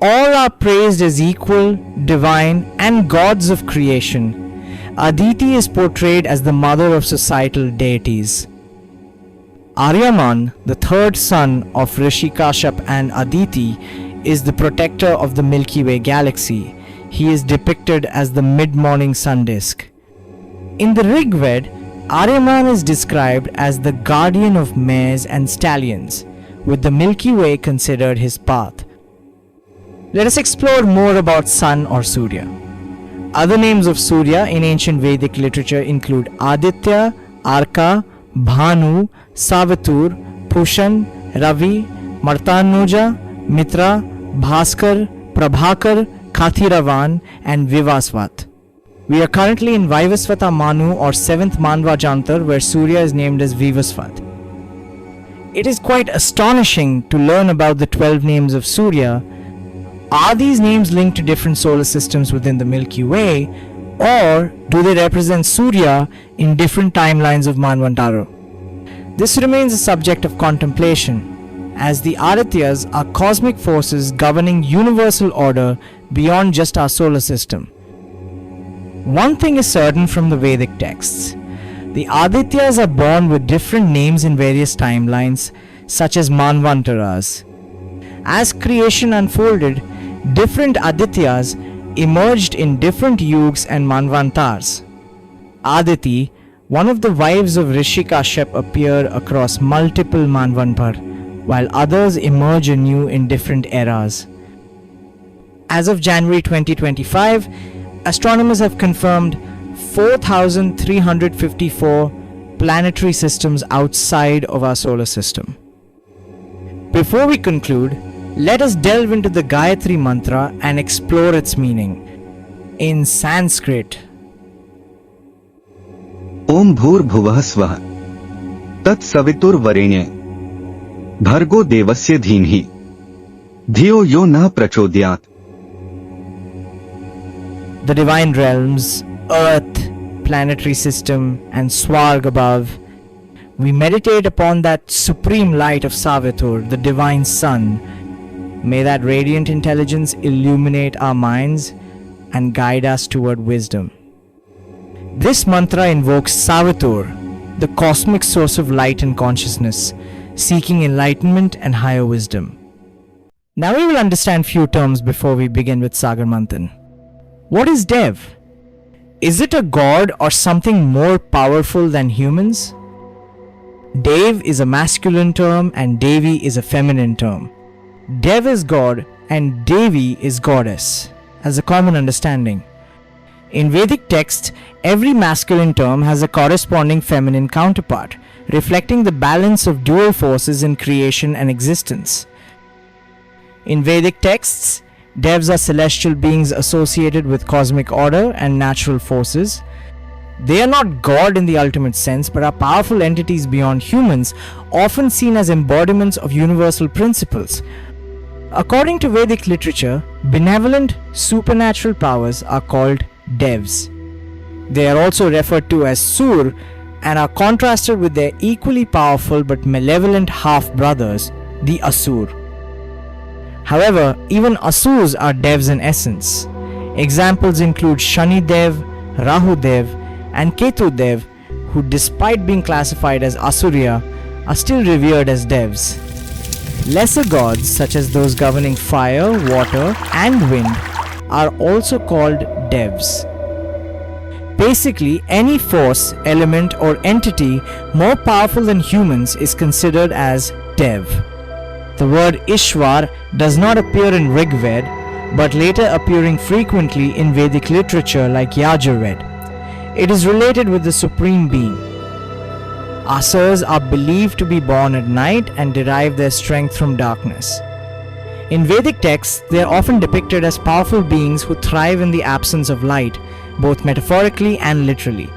All are praised as equal, divine, and gods of creation. Aditi is portrayed as the mother of societal deities. Aryaman, the third son of Rishi Kashyap and Aditi, is the protector of the Milky Way galaxy. He is depicted as the mid-morning sun disk. In the Rig Veda, Aryaman is described as the guardian of mares and stallions, with the Milky Way considered his path. Let us explore more about sun or Surya. Other names of Surya in ancient Vedic literature include Aditya, Arka, Bhanu, Savitur, Pushan, Ravi, Martanuja, Mitra, Bhaskar, Prabhakar, Kathiravan, and Vivasvat. We are currently in Vaivasvata Manu or 7th Manva Jantar, where Surya is named as Vivasvat. It is quite astonishing to learn about the 12 names of Surya. Are these names linked to different solar systems within the Milky Way, or do they represent Surya in different timelines of Manvantara? This remains a subject of contemplation, as the Adityas are cosmic forces governing universal order beyond just our solar system. One thing is certain from the Vedic texts. The Adityas are born with different names in various timelines, such as Manvantaras. As creation unfolded, different Adityas emerged in different yugs and Manvantars. Aditi, one of the wives of Rishi Kashyap, appear across multiple Manvantar, while others emerge anew in different eras. As of January 2025, astronomers have confirmed 4,354 planetary systems outside of our solar system. Before we conclude, let us delve into the Gayatri Mantra and explore its meaning. In Sanskrit, Om Bhur Bhuvah Swah Tat Savitur Varenye Bhargo Devasya Dhinhi Dhiyo Yo Na Prachodhyat. the divine realms, Earth, planetary system, and Swarg above, we meditate upon that supreme light of Savitur, the divine sun. May that radiant intelligence illuminate our minds and guide us toward wisdom. This mantra invokes Savitur, the cosmic source of light and consciousness, seeking enlightenment and higher wisdom. Now we will understand few terms before we begin with Sagar Manthan. What is Dev? Is it a god or something more powerful than humans? Dev is a masculine term and Devi is a feminine term. Dev is god and Devi is goddess, as a common understanding. In Vedic texts, every masculine term has a corresponding feminine counterpart, reflecting the balance of dual forces in creation and existence. In Vedic texts, devs are celestial beings associated with cosmic order and natural forces. They are not God in the ultimate sense, but are powerful entities beyond humans, often seen as embodiments of universal principles. According to Vedic literature, benevolent, supernatural powers are called devs. They are also referred to as Sur and are contrasted with their equally powerful but malevolent half-brothers, the Asur. However, even Asurs are devs in essence. Examples include Shani Dev, Rahu Dev, and Ketu Dev, who despite being classified as Asurya, are still revered as devs. Lesser gods, such as those governing fire, water, and wind, are also called devs. Basically, any force, element, or entity more powerful than humans is considered as dev. The word Ishwar does not appear in Rig Ved, but later appearing frequently in Vedic literature like Yajurved. It is related with the Supreme Being. Asurs are believed to be born at night and derive their strength from darkness. In Vedic texts, they are often depicted as powerful beings who thrive in the absence of light, both metaphorically and literally.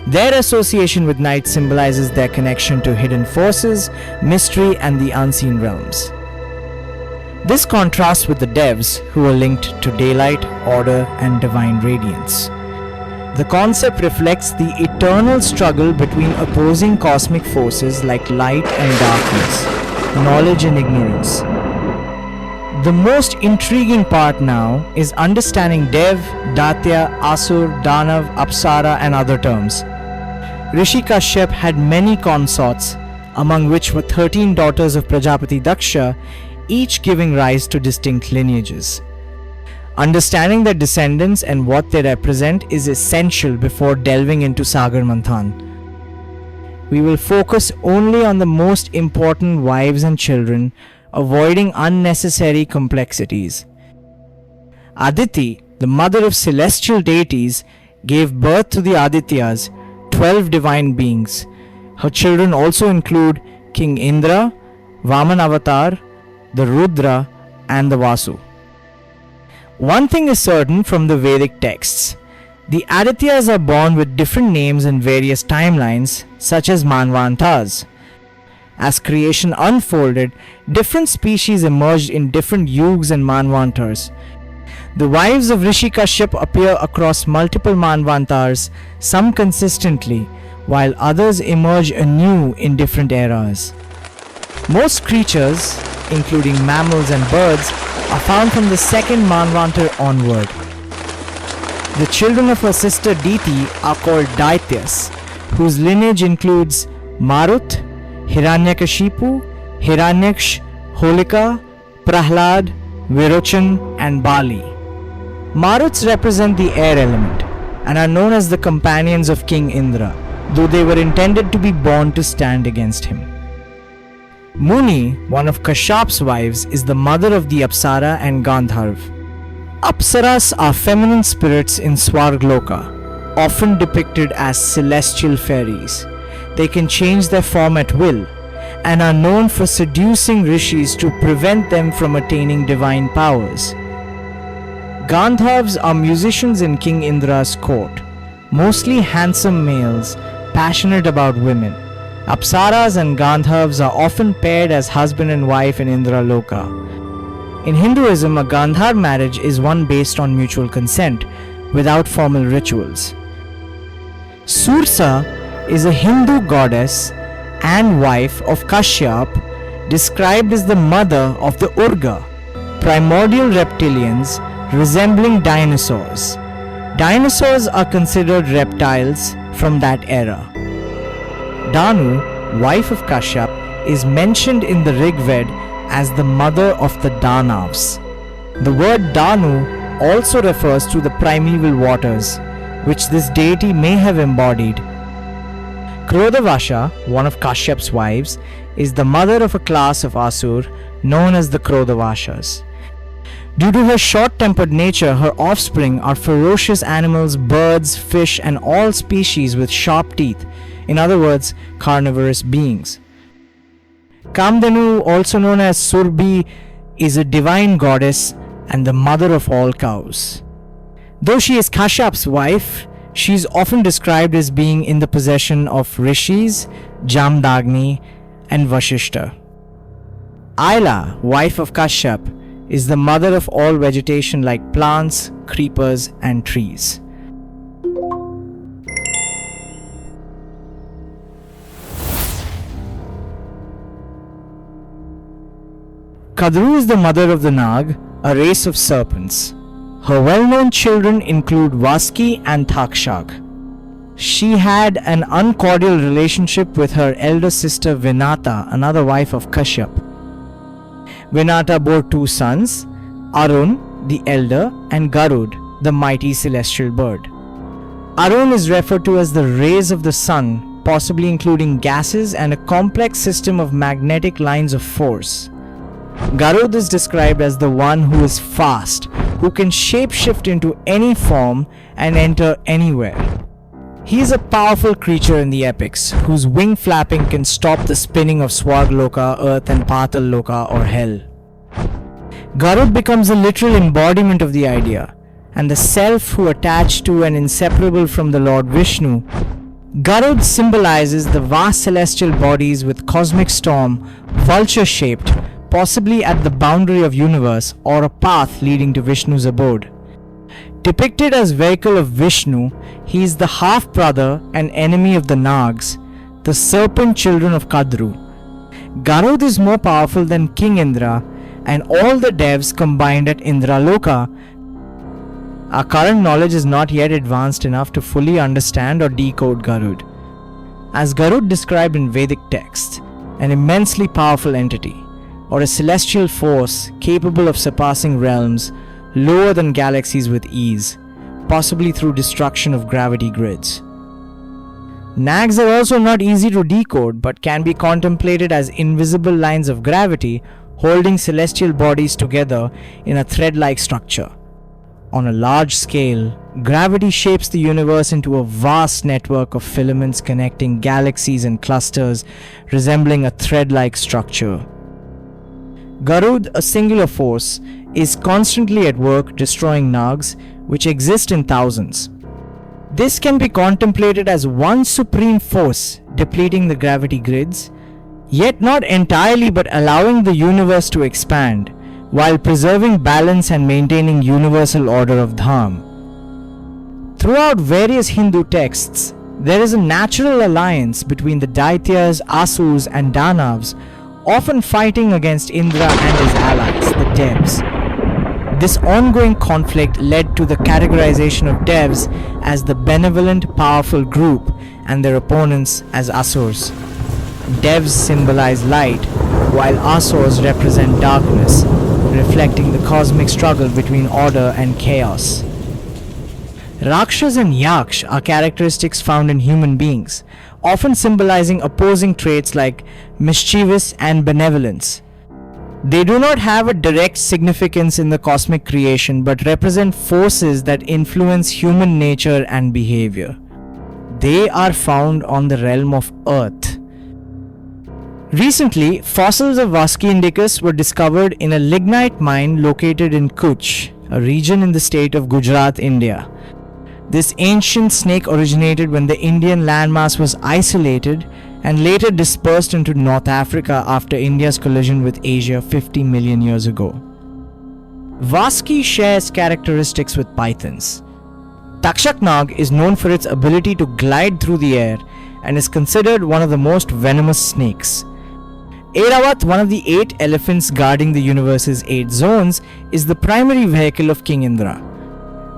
Their association with night symbolizes their connection to hidden forces, mystery, and the unseen realms. This contrasts with the devs, who are linked to daylight, order, and divine radiance. The concept reflects the eternal struggle between opposing cosmic forces like light and darkness, knowledge and ignorance. The most intriguing part now is understanding Dev, Datya, Asur, Danav, Apsara, and other terms. Rishi Kashyap had many consorts, among which were 13 daughters of Prajapati Daksha, each giving rise to distinct lineages. Understanding their descendants and what they represent is essential before delving into Sagar Manthan. We will focus only on the most important wives and children, avoiding unnecessary complexities. Aditi, the mother of celestial deities, gave birth to the Adityas, 12 divine beings. Her children also include King Indra, Vaman Avatar, the Rudra, and the Vasu. One thing is certain from the Vedic texts. The Adityas are born with different names in various timelines, such as Manvantars. As creation unfolded, different species emerged in different yugs and Manvantars. The wives of Rishi Kashyap appear across multiple Manvantars, some consistently, while others emerge anew in different eras. Most creatures, including mammals and birds, are found from the second Manvantar onward. The children of her sister Diti are called Daityas, whose lineage includes Marut, Hiranyakashipu, Hiranyaksh, Holika, Prahlad, Virochan, and Bali. Maruts represent the air element and are known as the companions of King Indra, though they were intended to be born to stand against him. Muni, one of Kashyap's wives, is the mother of the Apsara and Gandharv. Apsaras are feminine spirits in Swargloka, often depicted as celestial fairies. They can change their form at will and are known for seducing rishis to prevent them from attaining divine powers. Gandharvs are musicians in King Indra's court, mostly handsome males, passionate about women. Apsaras and Gandharvs are often paired as husband and wife in Indra Loka. In Hinduism, a Gandharv marriage is one based on mutual consent, without formal rituals. Ursa is a Hindu goddess and wife of Kashyap, described as the mother of the Urga, primordial reptilians resembling dinosaurs. Dinosaurs are considered reptiles from that era. Danu, wife of Kashyap, is mentioned in the Rig Veda as the mother of the Danavs. The word Danu also refers to the primeval waters, which this deity may have embodied. Krodavasha, one of Kashyap's wives, is the mother of a class of Asur known as the Krodavashas. Due to her short-tempered nature, her offspring are ferocious animals, birds, fish, and all species with sharp teeth, in other words, carnivorous beings. Kamdanu, also known as Surbi, is a divine goddess and the mother of all cows. Though she is Kashyap's wife, she is often described as being in the possession of rishis, Jamdagni, and Vashishta. Aila, wife of Kashyap, is the mother of all vegetation like plants, creepers, and trees. Kadru is the mother of the Nag, a race of serpents. Her well-known children include Vaski and Thakshag. She had an uncordial relationship with her elder sister Vinata, another wife of Kashyap. Vinata bore two sons, Arun, the elder, and Garud, the mighty celestial bird. Arun is referred to as the rays of the sun, possibly including gases and a complex system of magnetic lines of force. Garud is described as the one who is fast, who can shapeshift into any form and enter anywhere. He is a powerful creature in the epics, whose wing flapping can stop the spinning of Swargloka, Earth, and Patal Loka or Hell. Garud becomes a literal embodiment of the idea, and the self who attached to and inseparable from the Lord Vishnu. Garud symbolizes the vast celestial bodies with cosmic storm, vulture-shaped, possibly at the boundary of universe or a path leading to Vishnu's abode. Depicted as vehicle of Vishnu, he is the half-brother and enemy of the Nags, the serpent children of Kadru. Garud is more powerful than King Indra and all the devs combined at Indra Loka. Our current knowledge is not yet advanced enough to fully understand or decode Garud. As Garud described in Vedic texts, an immensely powerful entity, or a celestial force capable of surpassing realms lower than galaxies with ease, possibly through destruction of gravity grids. Nags are also not easy to decode but can be contemplated as invisible lines of gravity holding celestial bodies together in a thread-like structure. On a large scale, gravity shapes the universe into a vast network of filaments connecting galaxies and clusters resembling a thread-like structure. Garud, a singular force, is constantly at work destroying Nags, which exist in thousands. This can be contemplated as one supreme force depleting the gravity grids, yet not entirely but allowing the universe to expand, while preserving balance and maintaining universal order of Dham. Throughout various Hindu texts, there is a natural alliance between the Daityas, Asurs, and Danavs, often fighting against Indra and his allies, the Devs. This ongoing conflict led to the categorization of Devs as the benevolent, powerful group and their opponents as Asurs. Devs symbolize light, while Asurs represent darkness, reflecting the cosmic struggle between order and chaos. Rakshas and Yaksh are characteristics found in human beings, often symbolizing opposing traits like mischievous and benevolence. They do not have a direct significance in the cosmic creation but represent forces that influence human nature and behavior. They are found on the realm of Earth. Recently, fossils of Vaski indicus were discovered in a lignite mine located in Kutch, a region in the state of Gujarat, India. This ancient snake originated when the Indian landmass was isolated and later dispersed into North Africa after India's collision with Asia 50 million years ago. Vaski shares characteristics with pythons. Takshak is known for its ability to glide through the air and is considered one of the most venomous snakes. Airavat, one of the 8 elephants guarding the universe's 8 zones, is the primary vehicle of King Indra.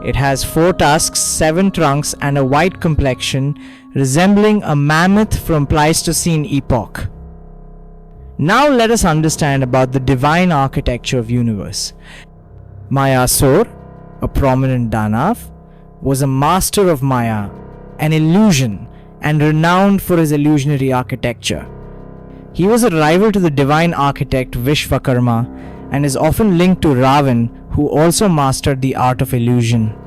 It has 4 tusks, 7 trunks, and a white complexion, resembling a mammoth from Pleistocene epoch. Now let us understand about the divine architecture of universe. Asurs, a prominent Danav, was a master of Maya, an illusion, and renowned for his illusionary architecture. He was a rival to the divine architect Vishvakarma and is often linked to Ravan, who also mastered the art of illusion.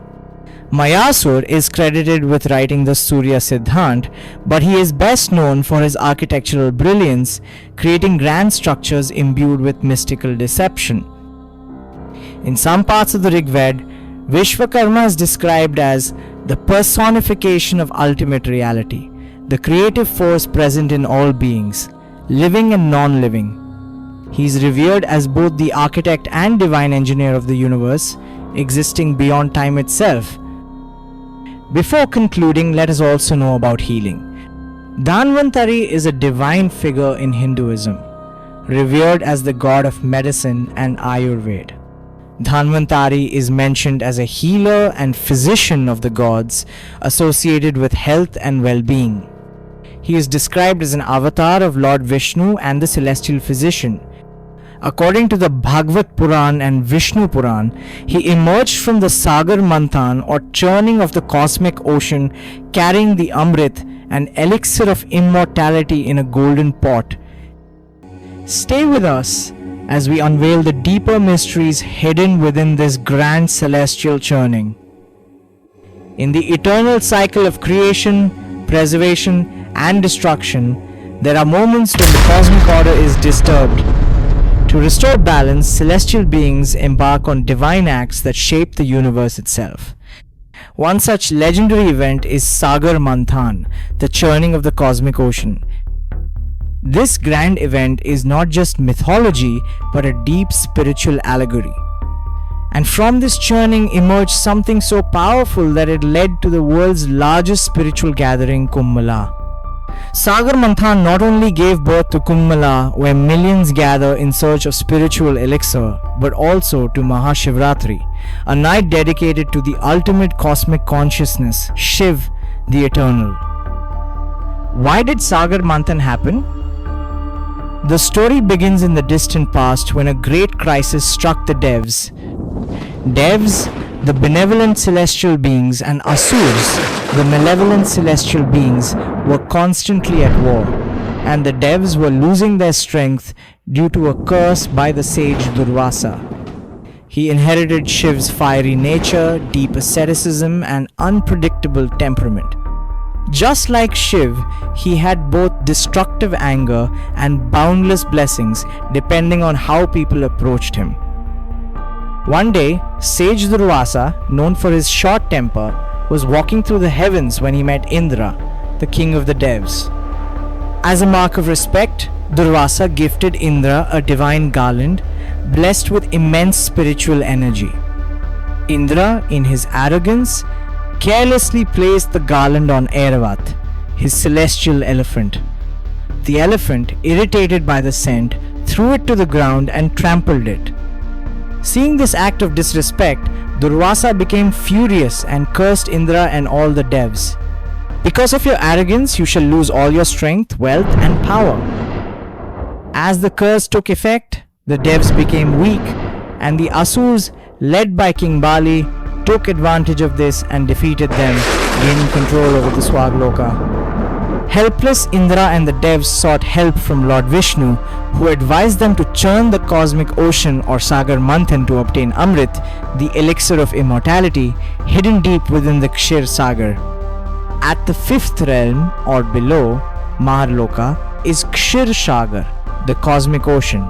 Asurs is credited with writing the Surya Siddhant, but he is best known for his architectural brilliance, creating grand structures imbued with mystical deception. In some parts of the Rig Veda, Vishvakarma is described as the personification of ultimate reality, the creative force present in all beings, living and non-living. He is revered as both the architect and divine engineer of the universe, existing beyond time itself. Before concluding, let us also know about healing. Dhanvantari is a divine figure in Hinduism, revered as the god of medicine and Ayurveda. Dhanvantari is mentioned as a healer and physician of the gods, associated with health and well-being. He is described as an avatar of Lord Vishnu and the celestial physician. According to the Bhagavad Puran and Vishnu Puran, he emerged from the Sagar Manthan, or churning of the cosmic ocean, carrying the Amrit, an elixir of immortality in a golden pot. Stay with us as we unveil the deeper mysteries hidden within this grand celestial churning. In the eternal cycle of creation, preservation, and destruction, there are moments when the cosmic order is disturbed. To restore balance, celestial beings embark on divine acts that shape the universe itself. One such legendary event is Sagar Manthan, the churning of the cosmic ocean. This grand event is not just mythology, but a deep spiritual allegory. And from this churning emerged something so powerful that it led to the world's largest spiritual gathering, Kumbh. Sagar Manthan not only gave birth to Kumbh, where millions gather in search of spiritual elixir, but also to Maha-Shivratri, a night dedicated to the ultimate cosmic consciousness, Shiv, the eternal. Why did Sagar Manthan happen? The story begins in the distant past when a great crisis struck the Devs. Devs, the benevolent celestial beings, and Asurs, the malevolent celestial beings, were constantly at war, and the Devs were losing their strength due to a curse by the sage Durvasa. He inherited Shiv's fiery nature, deep asceticism, and unpredictable temperament. Just like Shiv, he had both destructive anger and boundless blessings depending on how people approached him. One day, sage Durvasa, known for his short temper, was walking through the heavens when he met Indra, the king of the Devs. As a mark of respect, Durvasa gifted Indra a divine garland blessed with immense spiritual energy. Indra, in his arrogance, carelessly placed the garland on Airavat, his celestial elephant. The elephant, irritated by the scent, threw it to the ground and trampled it. Seeing this act of disrespect, Durvasa became furious and cursed Indra and all the Devs. Because of your arrogance, you shall lose all your strength, wealth, and power. As the curse took effect, the Devs became weak, and the Asurs, led by King Bali, took advantage of this and defeated them, gaining control over the Swagloka. Helpless Indra and the Devs sought help from Lord Vishnu, who advised them to churn the cosmic ocean or Sagar Manthan to obtain Amrit, the elixir of immortality, hidden deep within the Kshir Sagar. At the fifth realm, or below, Maharloka, is Kshir Sagar, the cosmic ocean.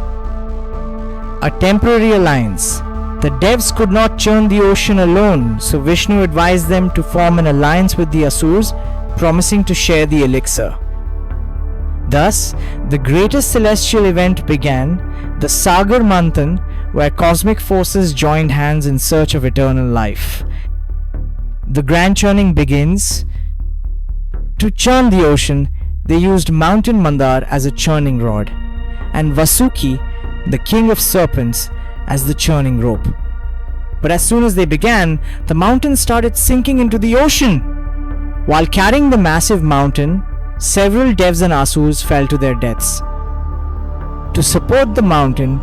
A temporary alliance. The Devs could not churn the ocean alone, so Vishnu advised them to form an alliance with the Asurs, promising to share the elixir. Thus, the greatest celestial event began, the Sagar Manthan, where cosmic forces joined hands in search of eternal life. The grand churning begins. To churn the ocean, they used mountain mandar as a churning rod, and Vasuki, the king of serpents, as the churning rope. But as soon as they began, the mountain started sinking into the ocean. While carrying the massive mountain, several devs and asurs fell to their deaths. To support the mountain,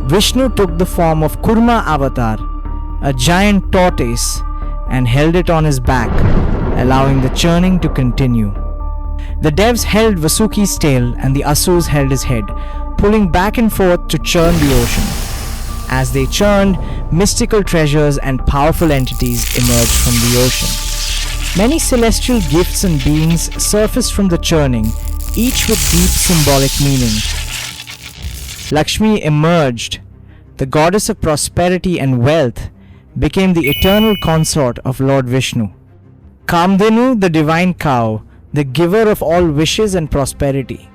Vishnu took the form of Kurma Avatar, a giant tortoise, and held it on his back, allowing the churning to continue. The devs held Vasuki's tail and the asurs held his head, pulling back and forth to churn the ocean. As they churned, mystical treasures and powerful entities emerged from the ocean. Many celestial gifts and beings surfaced from the churning, each with deep symbolic meaning. Lakshmi emerged. The goddess of prosperity and wealth became the eternal consort of Lord Vishnu. Kamdenu, the divine cow, the giver of all wishes and prosperity.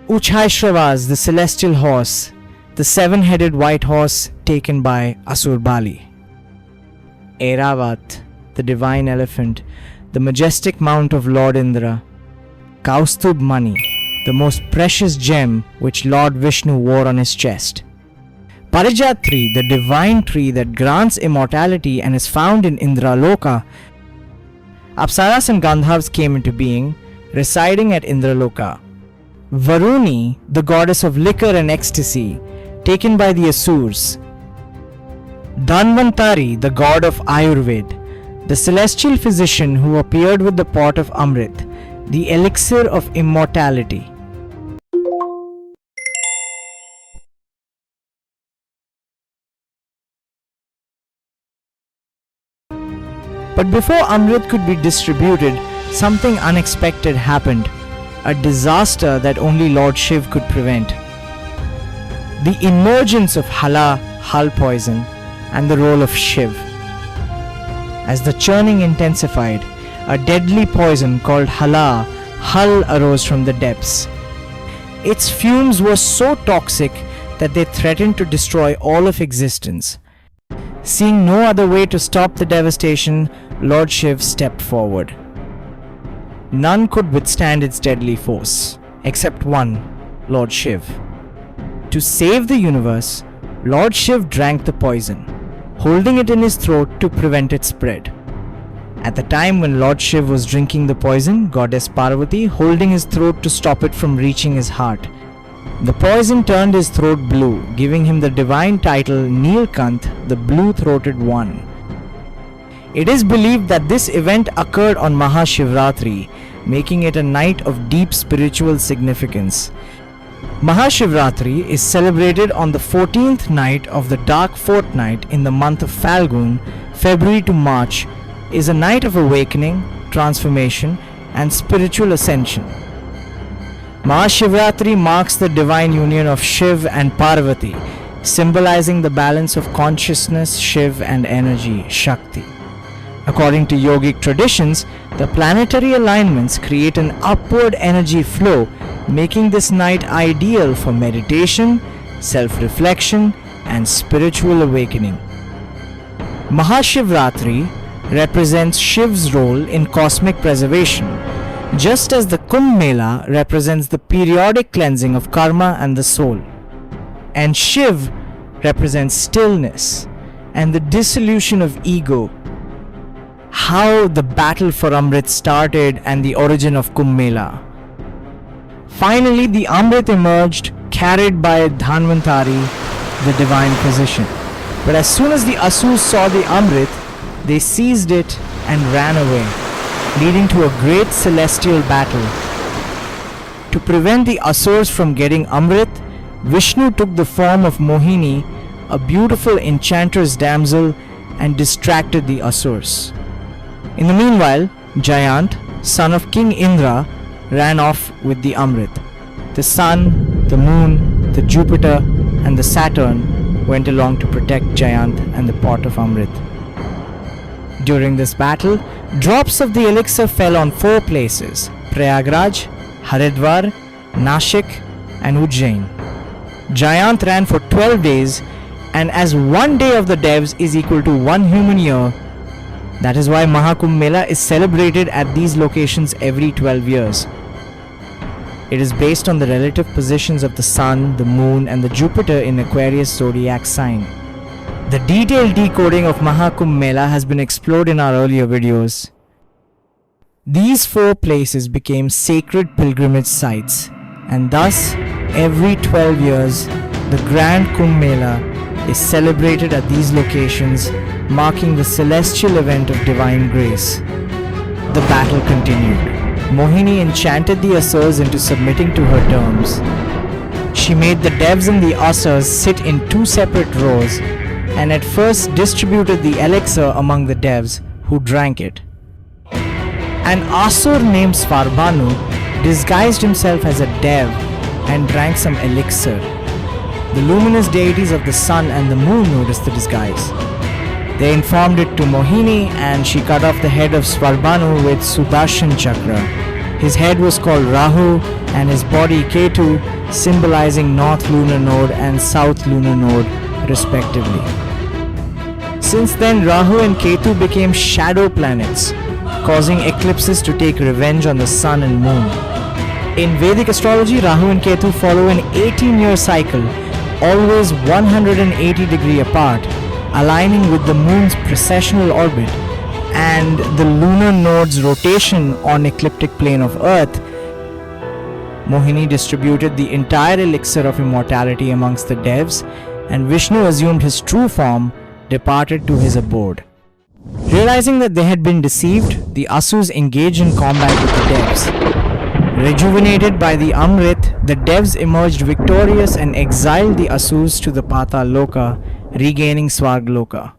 Uchhaishravas, the celestial horse, the seven-headed white horse taken by Asur Bali. Airavat, the divine elephant, the majestic mount of Lord Indra. Kaustubh Mani, the most precious gem which Lord Vishnu wore on his chest. Parijatri, the divine tree that grants immortality and is found in Indraloka. Apsaras and Gandharvas came into being, residing at Indraloka. Varuni, the goddess of liquor and ecstasy, taken by the Asurs. Dhanvantari, the god of Ayurveda, the celestial physician who appeared with the pot of Amrit, the elixir of immortality. But before Amrit could be distributed, something unexpected happened, a disaster that only Lord Shiv could prevent. The emergence of Hala, hull poison, and the role of Shiv. As the churning intensified, a deadly poison called Hala, hull, arose from the depths. Its fumes were so toxic that they threatened to destroy all of existence. Seeing no other way to stop the devastation, Lord Shiv stepped forward. None could withstand its deadly force, except one, Lord Shiv. To save the universe, Lord Shiv drank the poison, holding it in his throat to prevent its spread. At the time when Lord Shiv was drinking the poison, Goddess Parvati holding his throat to stop it from reaching his heart. The poison turned his throat blue, giving him the divine title Neelkanth, the blue-throated one. It is believed that this event occurred on Maha-Shivratri, making it a night of deep spiritual significance. Maha-Shivratri is celebrated on the 14th night of the dark fortnight in the month of Falgun, February to March, is a night of awakening, transformation, and spiritual ascension. Maha-Shivratri marks the divine union of Shiv and Parvati, symbolizing the balance of consciousness, Shiv, and energy, Shakti. According to yogic traditions, the planetary alignments create an upward energy flow, making this night ideal for meditation, self-reflection, and spiritual awakening. Maha-Shivratri represents Shiv's role in cosmic preservation, just as the Kumbh Mela represents the periodic cleansing of karma and the soul. And Shiv represents stillness and the dissolution of ego. How the battle for Amrit started and the origin of Kumbh Mela. Finally, the Amrit emerged, carried by Dhanvantari, the divine physician. But as soon as the Asurs saw the Amrit, they seized it and ran away, leading to a great celestial battle. To prevent the Asurs from getting Amrit, Vishnu took the form of Mohini, a beautiful enchantress damsel, and distracted the Asurs. In the meanwhile, Jayant, son of King Indra, ran off with the Amrit. The sun, the moon, the Jupiter, and the Saturn went along to protect Jayant and the pot of Amrit. During this battle, drops of the elixir fell on 4 places: Prayagraj, Haridwar, Nashik, and Ujjain. Jayant ran for 12 days, and as 1 day of the devs is equal to 1 human year, that is why Mahakumbh Mela is celebrated at these locations every 12 years. It is based on the relative positions of the Sun, the Moon, and the Jupiter in Aquarius zodiac sign. The detailed decoding of Mahakumbh Mela has been explored in our earlier videos. These 4 places became sacred pilgrimage sites, and thus every 12 years the Grand Kumbh Mela is celebrated at these locations, marking the celestial event of divine grace. The battle continued. Mohini enchanted the Asurs into submitting to her terms. She made the Devs and the Asurs sit in 2 separate rows and at first distributed the elixir among the Devs, who drank it. An Asur named Svarbanu disguised himself as a Dev and drank some elixir. The luminous deities of the sun and the moon noticed the disguise. They informed it to Mohini, and she cut off the head of Svarbanu with Sudarshan Chakra. His head was called Rahu and his body Ketu, symbolizing North Lunar Node and South Lunar Node respectively. Since then, Rahu and Ketu became shadow planets, causing eclipses to take revenge on the sun and moon. In Vedic astrology, Rahu and Ketu follow an 18-year cycle, always 180 degrees apart, aligning with the moon's precessional orbit and the lunar node's rotation on ecliptic plane of Earth. Mohini distributed the entire elixir of immortality amongst the Devs, and Vishnu assumed his true form, departed to his abode. Realizing that they had been deceived, the Asurs engaged in combat with the Devs. Rejuvenated by the Amrit, the Devs emerged victorious and exiled the Asurs to the Patal Loka, regaining Svargloka.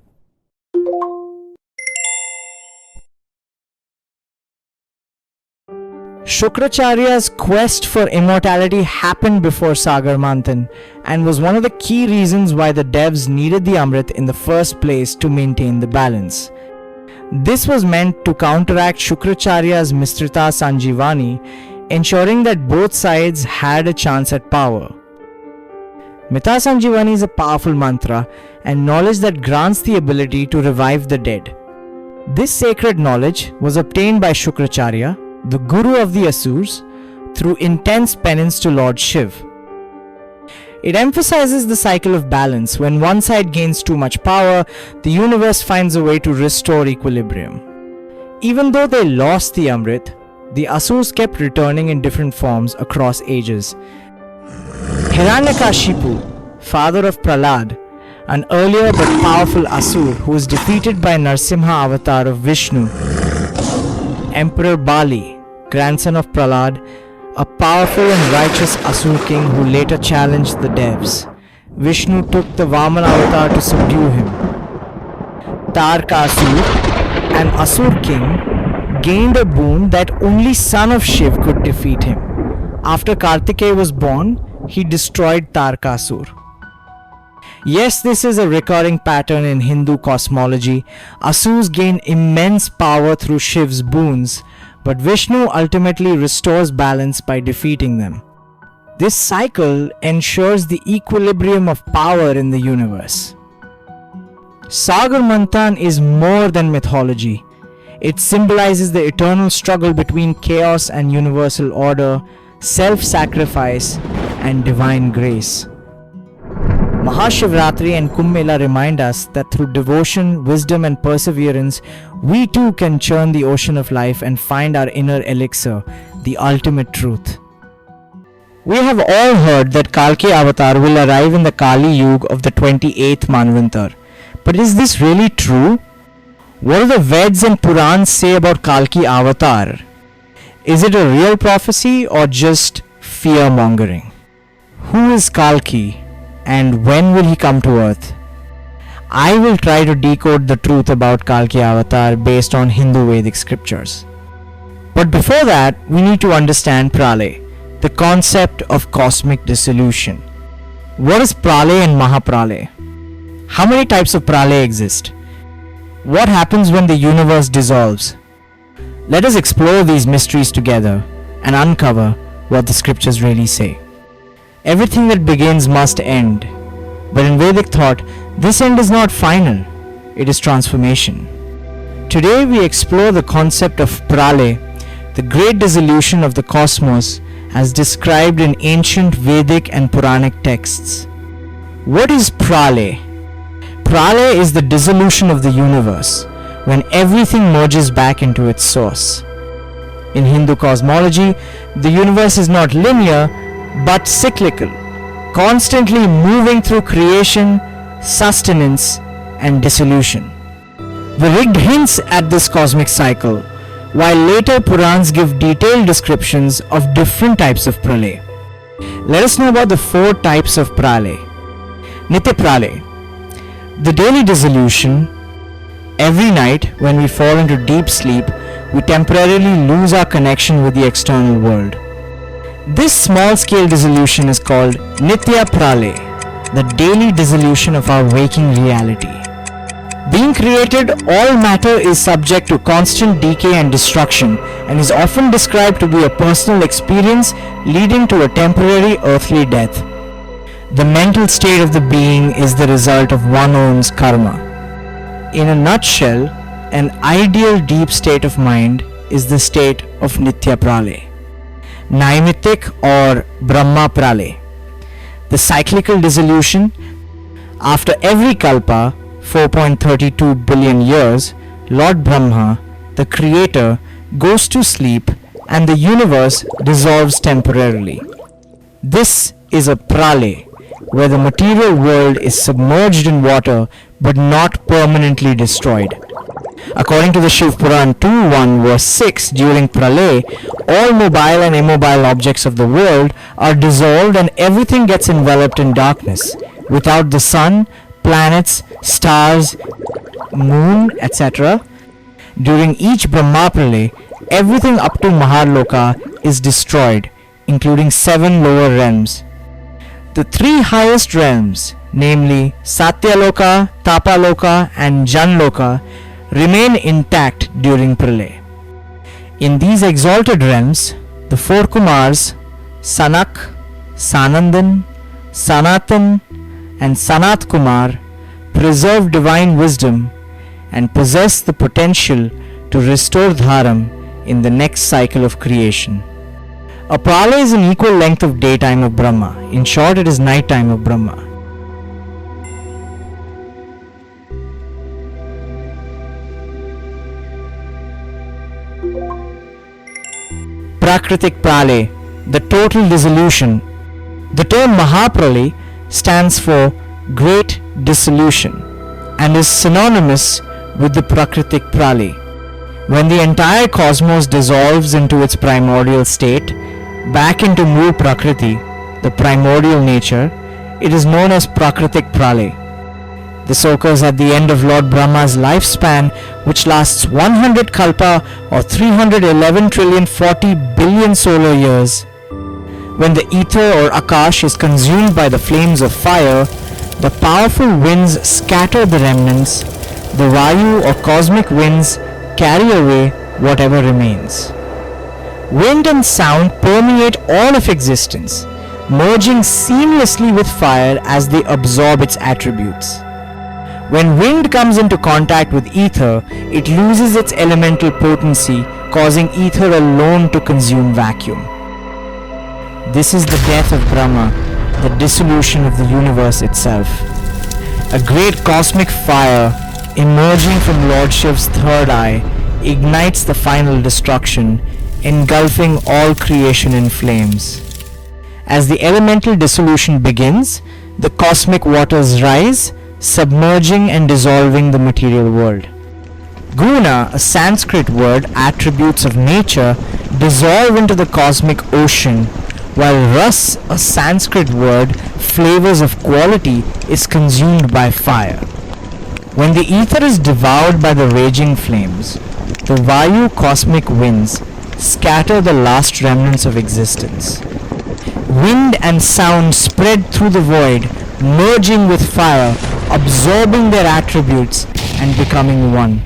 Shukracharya's quest for immortality happened before Sagar Manthan and was one of the key reasons why the Devs needed the Amrit in the first place to maintain the balance. This was meant to counteract Shukracharya's Mistrita Sanjivani, ensuring that both sides had a chance at power. Mita Sanjivani is a powerful mantra and knowledge that grants the ability to revive the dead. This sacred knowledge was obtained by Shukracharya, the guru of the Asurs, through intense penance to Lord Shiv. It emphasizes the cycle of balance. When one side gains too much power, the universe finds a way to restore equilibrium. Even though they lost the Amrit, the Asurs kept returning in different forms across ages. Hiranyakashipu, father of Pralad, an earlier but powerful Asur who was defeated by Narsimha avatar of Vishnu. Emperor Bali, grandson of Pralad, a powerful and righteous Asur king who later challenged the Devs. Vishnu took the Vaman avatar to subdue him. Tarkasur, an Asur king, gained a boon that only son of Shiv could defeat him. After Kartikeya was born, he destroyed Tarkasur. Yes, this is a recurring pattern in Hindu cosmology. Asurs gain immense power through Shiv's boons, but Vishnu ultimately restores balance by defeating them. This cycle ensures the equilibrium of power in the universe. Sagar Manthan is more than mythology. It symbolizes the eternal struggle between chaos and universal order, self-sacrifice and divine grace. Maha-Shivratri and Kumbh Mela remind us that through devotion, wisdom and perseverance, we too can churn the ocean of life and find our inner elixir, the ultimate truth. We have all heard that Kalki Avatar will arrive in the Kali Yuga of the 28th Manvantar. But is this really true? What do the Veds and Purans say about Kalki Avatar? Is it a real prophecy or just fear-mongering? Who is Kalki? And when will he come to earth? I will try to decode the truth about Kalki Avatar based on Hindu Vedic scriptures. But before that, we need to understand Pralay, the concept of cosmic dissolution. What is Pralay and Mahapralay? How many types of Pralay exist? What happens when the universe dissolves? Let us explore these mysteries together and uncover what the scriptures really say. Everything that begins must end, but in Vedic thought, this end is not final, it is transformation. Today we explore the concept of Pralay, the great dissolution of the cosmos as described in ancient Vedic and Puranic texts. What is Pralay? Pralay is the dissolution of the universe, when everything merges back into its source. In Hindu cosmology, the universe is not linear but cyclical, constantly moving through creation, sustenance, and dissolution. The rigged hints at this cosmic cycle, while later Purans give detailed descriptions of different types of Pralay. Let us know about the 4 types of Pralay. Nitya Pralay, the daily dissolution. Every night when we fall into deep sleep, we temporarily lose our connection with the external world. This small-scale dissolution is called Nitya Pralay, the daily dissolution of our waking reality. Being created, all matter is subject to constant decay and destruction and is often described to be a personal experience leading to a temporary earthly death. The mental state of the being is the result of one's own karma. In a nutshell, an ideal deep state of mind is the state of Nitya Pralay. Naimittik or Brahma Pralay, the cyclical dissolution. After every kalpa, 4.32 billion years, Lord Brahma, the creator, goes to sleep and the universe dissolves temporarily. This is a pralay, where the material world is submerged in water but not permanently destroyed. According to the Shiv Puran 2.1 verse 6, during Pralay, all mobile and immobile objects of the world are dissolved and everything gets enveloped in darkness. Without the sun, planets, stars, moon, etc. During each Brahma Pralay, everything up to Maharloka is destroyed, including 7 lower realms. The 3 highest realms, namely Satyaloka, Tapaloka and Janloka, remain intact during Pralay. In these exalted realms, the 4 Kumars, Sanak, Sanandan, Sanatan and Sanat Kumar preserve divine wisdom and possess the potential to restore Dharam in the next cycle of creation. A Pralay is an equal length of daytime of Brahma. In short, it is night time of Brahma. Prakritik Pralay, the total dissolution. The term Mahapralay stands for Great Dissolution and is synonymous with the Prakritik Pralay. When the entire cosmos dissolves into its primordial state, back into Mool Prakriti, the primordial nature, it is known as Prakritik Pralay. This occurs at the end of Lord Brahma's lifespan, which lasts 100 kalpa or 311,040 billion solar years. When the ether or akash is consumed by the flames of fire, the powerful winds scatter the remnants. The vayu or cosmic winds carry away whatever remains. Wind and sound permeate all of existence, merging seamlessly with fire as they absorb its attributes. When wind comes into contact with ether, it loses its elemental potency, causing ether alone to consume vacuum. This is the death of Brahma, the dissolution of the universe itself. A great cosmic fire emerging from Lord Shiv's third eye ignites the final destruction, engulfing all creation in flames. As the elemental dissolution begins, the cosmic waters rise, submerging and dissolving the material world. Guna, a Sanskrit word, attributes of nature, dissolve into the cosmic ocean, while ras, a Sanskrit word, flavors of quality, is consumed by fire. When the ether is devoured by the raging flames, the vayu cosmic winds scatter the last remnants of existence. Wind and sound spread through the void, merging with fire, absorbing their attributes and becoming one.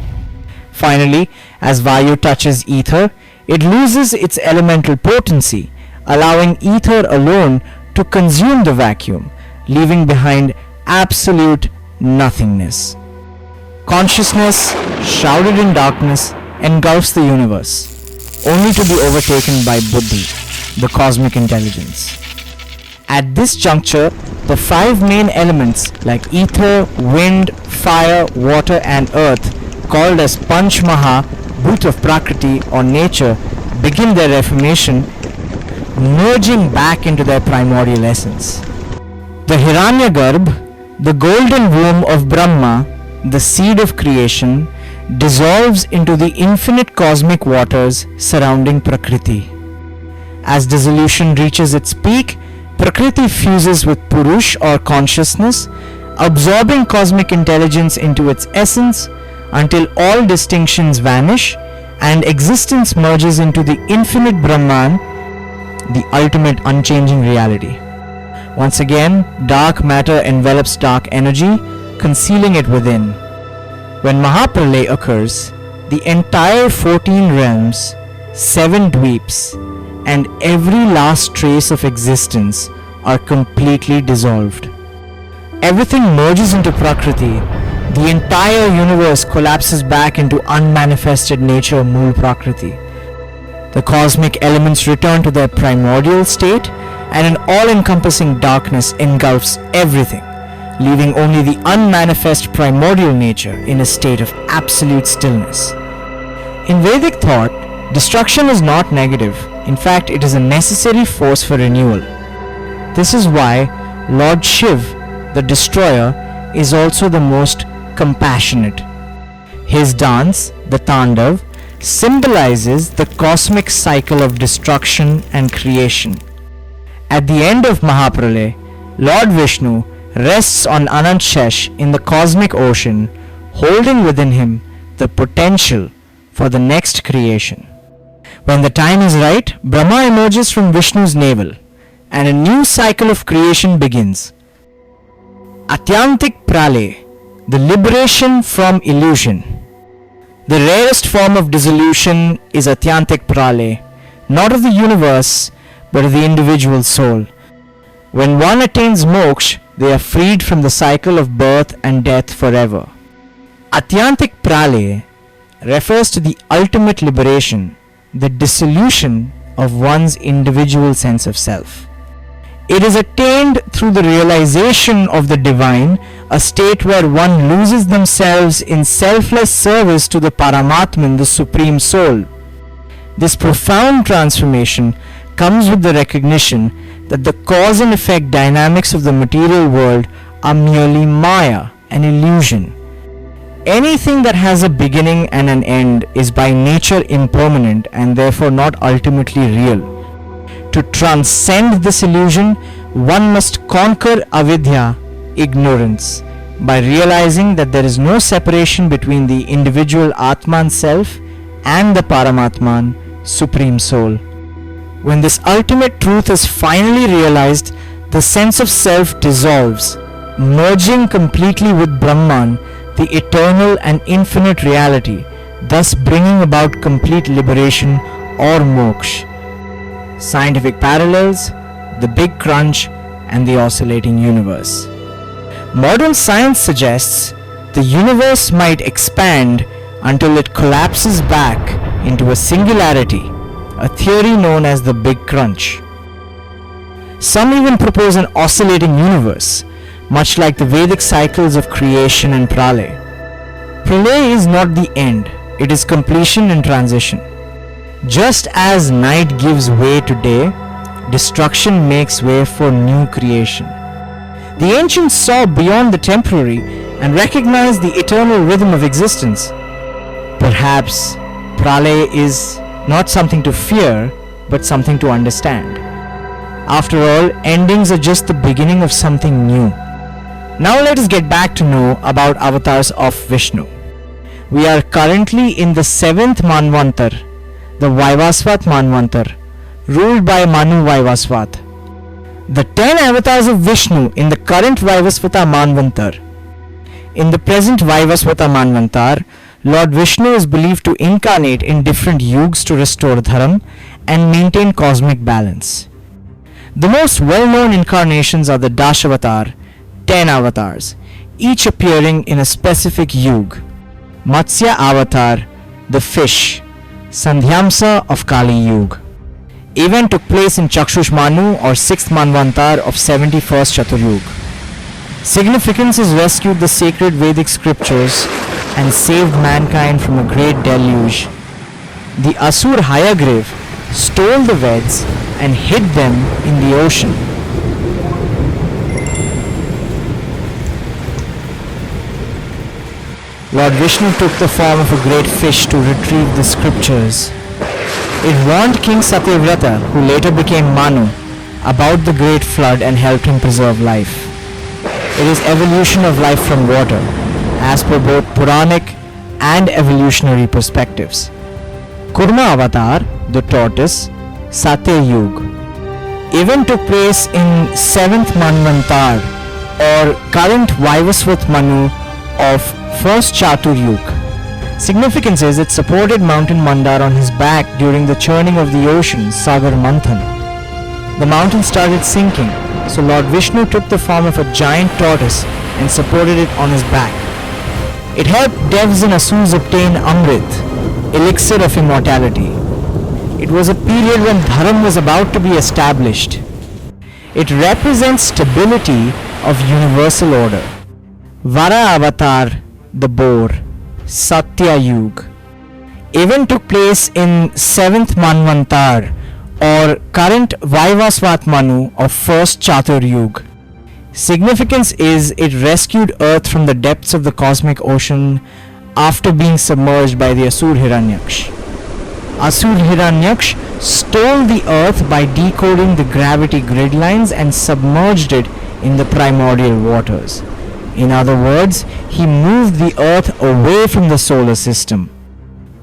Finally, as vayu touches ether, it loses its elemental potency, allowing ether alone to consume the vacuum, leaving behind absolute nothingness. Consciousness, shrouded in darkness, engulfs the universe, only to be overtaken by Buddhi, the cosmic intelligence. At this juncture, the 5 main elements like ether, wind, fire, water and earth, called as Panch Maha, Bhut of Prakriti or nature, begin their reformation, merging back into their primordial essence. The Hiranyagarbh, the golden womb of Brahma, the seed of creation, dissolves into the infinite cosmic waters surrounding Prakriti. As dissolution reaches its peak, Prakriti fuses with Purush or consciousness, absorbing cosmic intelligence into its essence until all distinctions vanish and existence merges into the infinite Brahman, the ultimate unchanging reality. Once again, dark matter envelops dark energy, concealing it within. When Mahapralay occurs, the entire 14 realms, 7 dweeps, and every last trace of existence are completely dissolved. Everything merges into Prakriti. The entire universe collapses back into unmanifested nature, Mool Prakriti. The cosmic elements return to their primordial state, and an all-encompassing darkness engulfs everything, leaving only the unmanifest primordial nature in a state of absolute stillness. In Vedic thought, destruction is not negative. In fact, it is a necessary force for renewal. This is why Lord Shiv, the destroyer, is also the most compassionate. His dance, the Tandav, symbolizes the cosmic cycle of destruction and creation. At the end of Mahapralay, Lord Vishnu rests on Anant Shesh in the cosmic ocean, holding within him the potential for the next creation. When the time is right, Brahma emerges from Vishnu's navel, and a new cycle of creation begins. Atyantik Pralay, the liberation from illusion. The rarest form of dissolution is Atyantik Pralay, not of the universe, but of the individual soul. When one attains moksha, they are freed from the cycle of birth and death forever. Atyantik Pralay refers to the ultimate liberation, the dissolution of one's individual sense of self. It is attained through the realization of the divine, a state where one loses themselves in selfless service to the Paramatman, the Supreme Soul. This profound transformation comes with the recognition that the cause and effect dynamics of the material world are merely Maya, an illusion. Anything that has a beginning and an end is by nature impermanent and therefore not ultimately real. To transcend this illusion, one must conquer avidya, ignorance, by realizing that there is no separation between the individual Atman self and the Paramatman, Supreme Soul. When this ultimate truth is finally realized, the sense of self dissolves, merging completely with Brahman, the eternal and infinite reality, thus bringing about complete liberation or moksha. Scientific parallels, the Big Crunch, and the oscillating universe. Modern science suggests the universe might expand until it collapses back into a singularity, a theory known as the Big Crunch. Some even propose an oscillating universe, much like the Vedic cycles of creation and Pralay. Pralay is not the end, it is completion and transition. Just as night gives way to day, destruction makes way for new creation. The ancients saw beyond the temporary and recognized the eternal rhythm of existence. Perhaps Pralay is not something to fear, but something to understand. After all, endings are just the beginning of something new. Now let us get back to know about avatars of Vishnu. We are currently in the 7th Manvantar, the Vaivasvat Manvantar, ruled by Manu Vaivasvat. The 10 avatars of Vishnu in the current Vaivasvata Manvantar. In the present Vaivasvata Manvantar, Lord Vishnu is believed to incarnate in different yugs to restore Dharam and maintain cosmic balance. The most well-known incarnations are the Dashavatar, 10 avatars, each appearing in a specific yug. Matsya Avatar, the fish, Sandhyamsa of Kali Yuga. Event took place in Chakshush Manu or 6th Manvantar of 71st Chaturyuga. Significance is rescued the sacred Vedic scriptures and saved mankind from a great deluge. The Asur Hayagrav stole the Veds and hid them in the ocean. Lord Vishnu took the form of a great fish to retrieve the scriptures. It warned King Satyavrata, who later became Manu, about the great flood and helped him preserve life. It is evolution of life from water, as per both Puranic and evolutionary perspectives. Kurma Avatar, the tortoise, Satya Yuga. Event took place in 7th Manvantar or current Vaivasvat Manu of 1st Chatur Yuga. Significance is it supported mountain Mandar on his back during the churning of the ocean, Sagar Manthan. The mountain started sinking, so Lord Vishnu took the form of a giant tortoise and supported it on his back. It helped devs and Asurs obtain Amrit, elixir of immortality. It was a period when Dharam was about to be established. It represents stability of universal order. Vara Avatar, the boar, Satya Yuga. Event took place in 7th Manvantar or current Vaivasvat Manu of 1st Chatur Yuga. Significance is it rescued Earth from the depths of the cosmic ocean after being submerged by the Asur Hiranyaksh. Asur Hiranyaksh stole the Earth by decoding the gravity grid lines and submerged it in the primordial waters. In other words, he moved the Earth away from the solar system.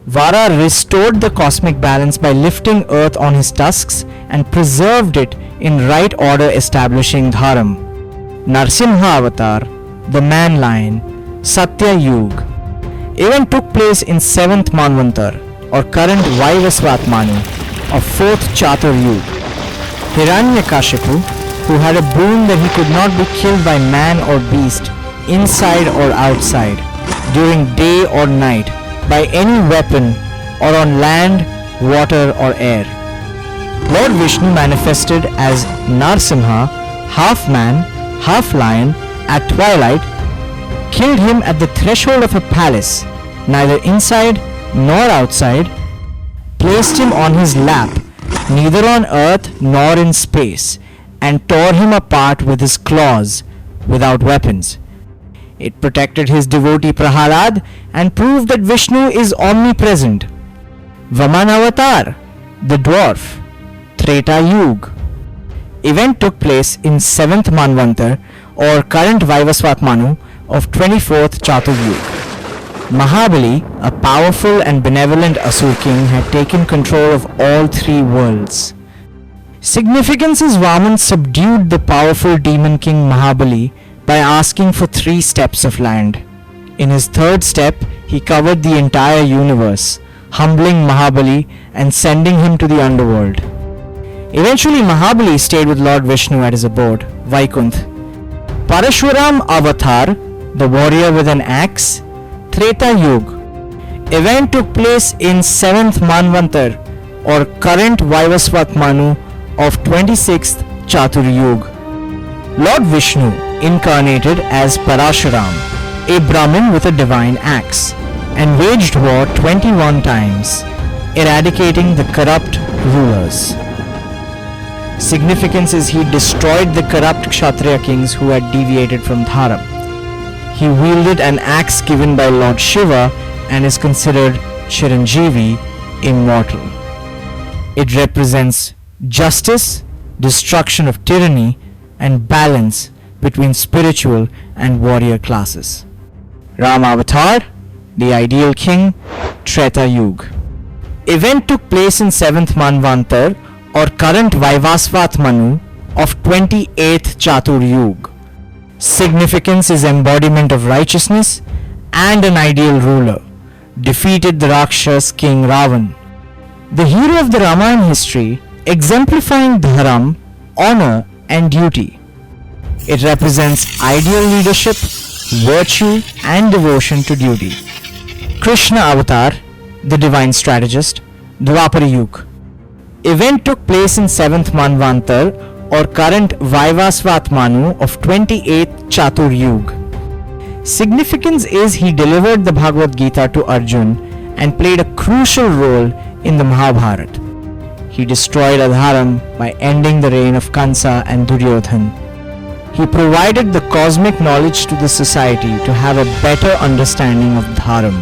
Vara restored the cosmic balance by lifting Earth on his tusks and preserved it in right order, establishing Dharam. Narsimha Avatar, the man lion, Satya Yuga. Event took place in 7th Manvantar or current Vaivasvat Manu of 4th Chatur Yuga. Hiranyakashipu, who had a boon that he could not be killed by man or beast, inside or outside, during day or night, by any weapon, or on land, water or air. Lord Vishnu manifested as Narsimha, half man, half lion, at twilight, killed him at the threshold of a palace, neither inside nor outside, placed him on his lap, neither on earth nor in space, and tore him apart with his claws, without weapons. It protected his devotee Prahalad and proved that Vishnu is omnipresent. Vaman Avatar, the dwarf, Treta Yuga. Event took place in 7th Manvantar or current Vaivasvat Manu of 24th Chatur Yuga. Mahabali, a powerful and benevolent Asur king, had taken control of all three worlds. Significance is Vaman subdued the powerful demon king Mahabali by asking for 3 steps of land. In his 3rd step, he covered the entire universe, humbling Mahabali and sending him to the underworld. Eventually, Mahabali stayed with Lord Vishnu at his abode, Vaikunth. Parashuram Avatar, the warrior with an axe, Treta Yuga. Event took place in 7th Manvantar or current Vaivasvat Manu of 26th Chatur Yuga. Lord Vishnu incarnated as Parashuram, a Brahmin with a divine axe, and waged war 21 times, eradicating the corrupt rulers. Significance is he destroyed the corrupt Kshatriya kings who had deviated from Dharam. He wielded an axe given by Lord Shiva and is considered Chiranjeevi, immortal. It represents justice, destruction of tyranny, and balance between spiritual and warrior classes. Ram Avatar, the ideal king, Treta Yuga. Event took place in 7th Manvantar or current Vaivasvat Manu of 28th Chatur Yuga. Significance is embodiment of righteousness and an ideal ruler. Defeated the Rakshas king Ravan. The hero of the Ramayana history, exemplifying dharam, honor and duty. It represents ideal leadership, virtue and devotion to duty. Krishna Avatar, the divine strategist, Dwapara Yuga. Event took place in 7th Manvantar or current Vaivasvat Manu of 28th Chatur Yuga. Significance is he delivered the Bhagavad Gita to Arjun and played a crucial role in the Mahabharata. he destroyed Adharam by ending the reign of Kansa and Duryodhan. He provided the cosmic knowledge to the society to have a better understanding of Dharam.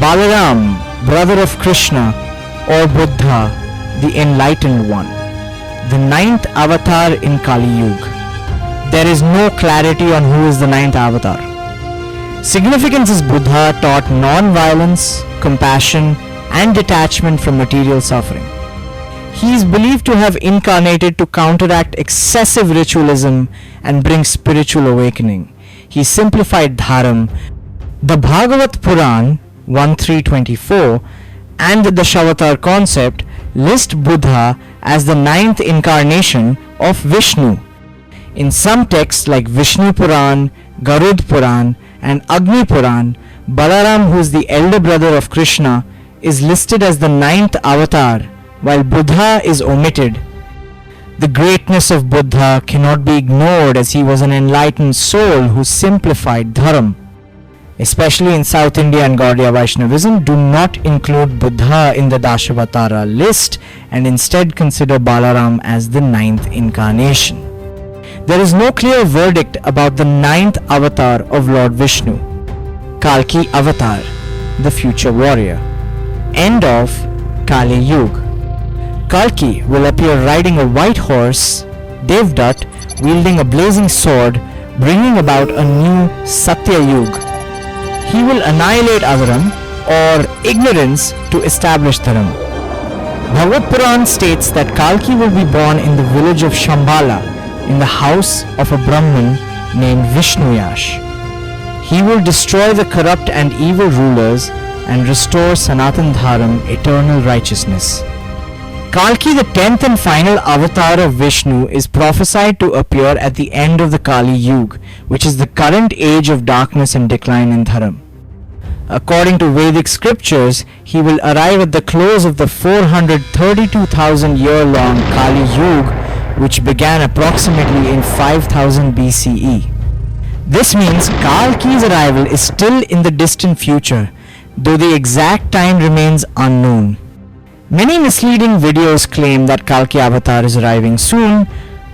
Balaram, brother of Krishna, or Buddha, the enlightened one, the ninth avatar in Kali Yuga. There is no clarity on who is the ninth avatar. Significance is Buddha taught non-violence, compassion, and detachment from material suffering. He is believed to have incarnated to counteract excessive ritualism and bring spiritual awakening. He simplified Dharam. The Bhagavad Puran 1.3.24 and the Dashavatar concept list Buddha as the ninth incarnation of Vishnu. In some texts like Vishnu Puran, Garud Puran, and Agni Puran, Balaram, who is the elder brother of Krishna, is listed as the ninth avatar, while Buddha is omitted. The greatness of Buddha cannot be ignored, as he was an enlightened soul who simplified Dharam. Especially in South India and Gaudiya Vaishnavism, do not include Buddha in the Dashavatara list and instead consider Balaram as the ninth incarnation. There is no clear verdict about the ninth avatar of Lord Vishnu, Kalki Avatar, the future warrior. End of Kali Yuga. Kalki will appear riding a white horse, Devdutt, wielding a blazing sword, bringing about a new Satya Yuga. He will annihilate Adharam, or ignorance, to establish Dharam. Bhagavad Puran states that Kalki will be born in the village of Shambhala, in the house of a Brahmin named Vishnuyash. He will destroy the corrupt and evil rulers and restore Sanatan Dharam, eternal righteousness. Kalki, the 10th and final avatar of Vishnu, is prophesied to appear at the end of the Kali Yuga, which is the current age of darkness and decline in Dharam. According to Vedic scriptures, he will arrive at the close of the 432,000 year long Kali Yuga, which began approximately in 5000 BCE. This means Kalki's arrival is still in the distant future, though the exact time remains unknown. Many misleading videos claim that Kalki Avatar is arriving soon,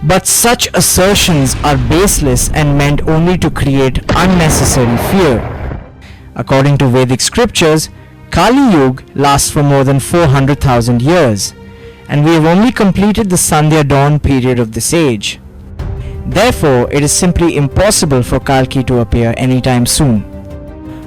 but such assertions are baseless and meant only to create unnecessary fear. According to Vedic scriptures, Kali Yuga lasts for more than 400,000 years, and we have only completed the Sandhya dawn period of this age. Therefore, it is simply impossible for Kalki to appear anytime soon.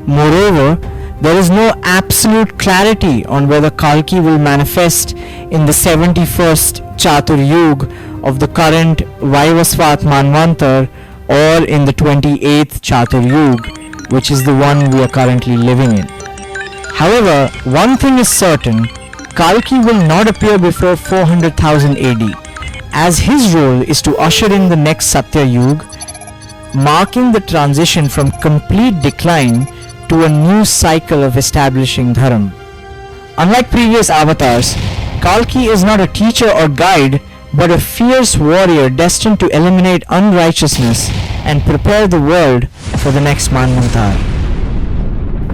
Moreover, there is no absolute clarity on whether Kalki will manifest in the 71st Chatur Yuga of the current Vaivasvat Manvantar or in the 28th Chatur Yuga, which is the one we are currently living in. However, one thing is certain: Kalki will not appear before 400,000 AD, as his role is to usher in the next Satya Yuga, marking the transition from complete decline to a new cycle of establishing Dharam. Unlike previous avatars, Kalki is not a teacher or guide, but a fierce warrior destined to eliminate unrighteousness and prepare the world for the next Manvantar.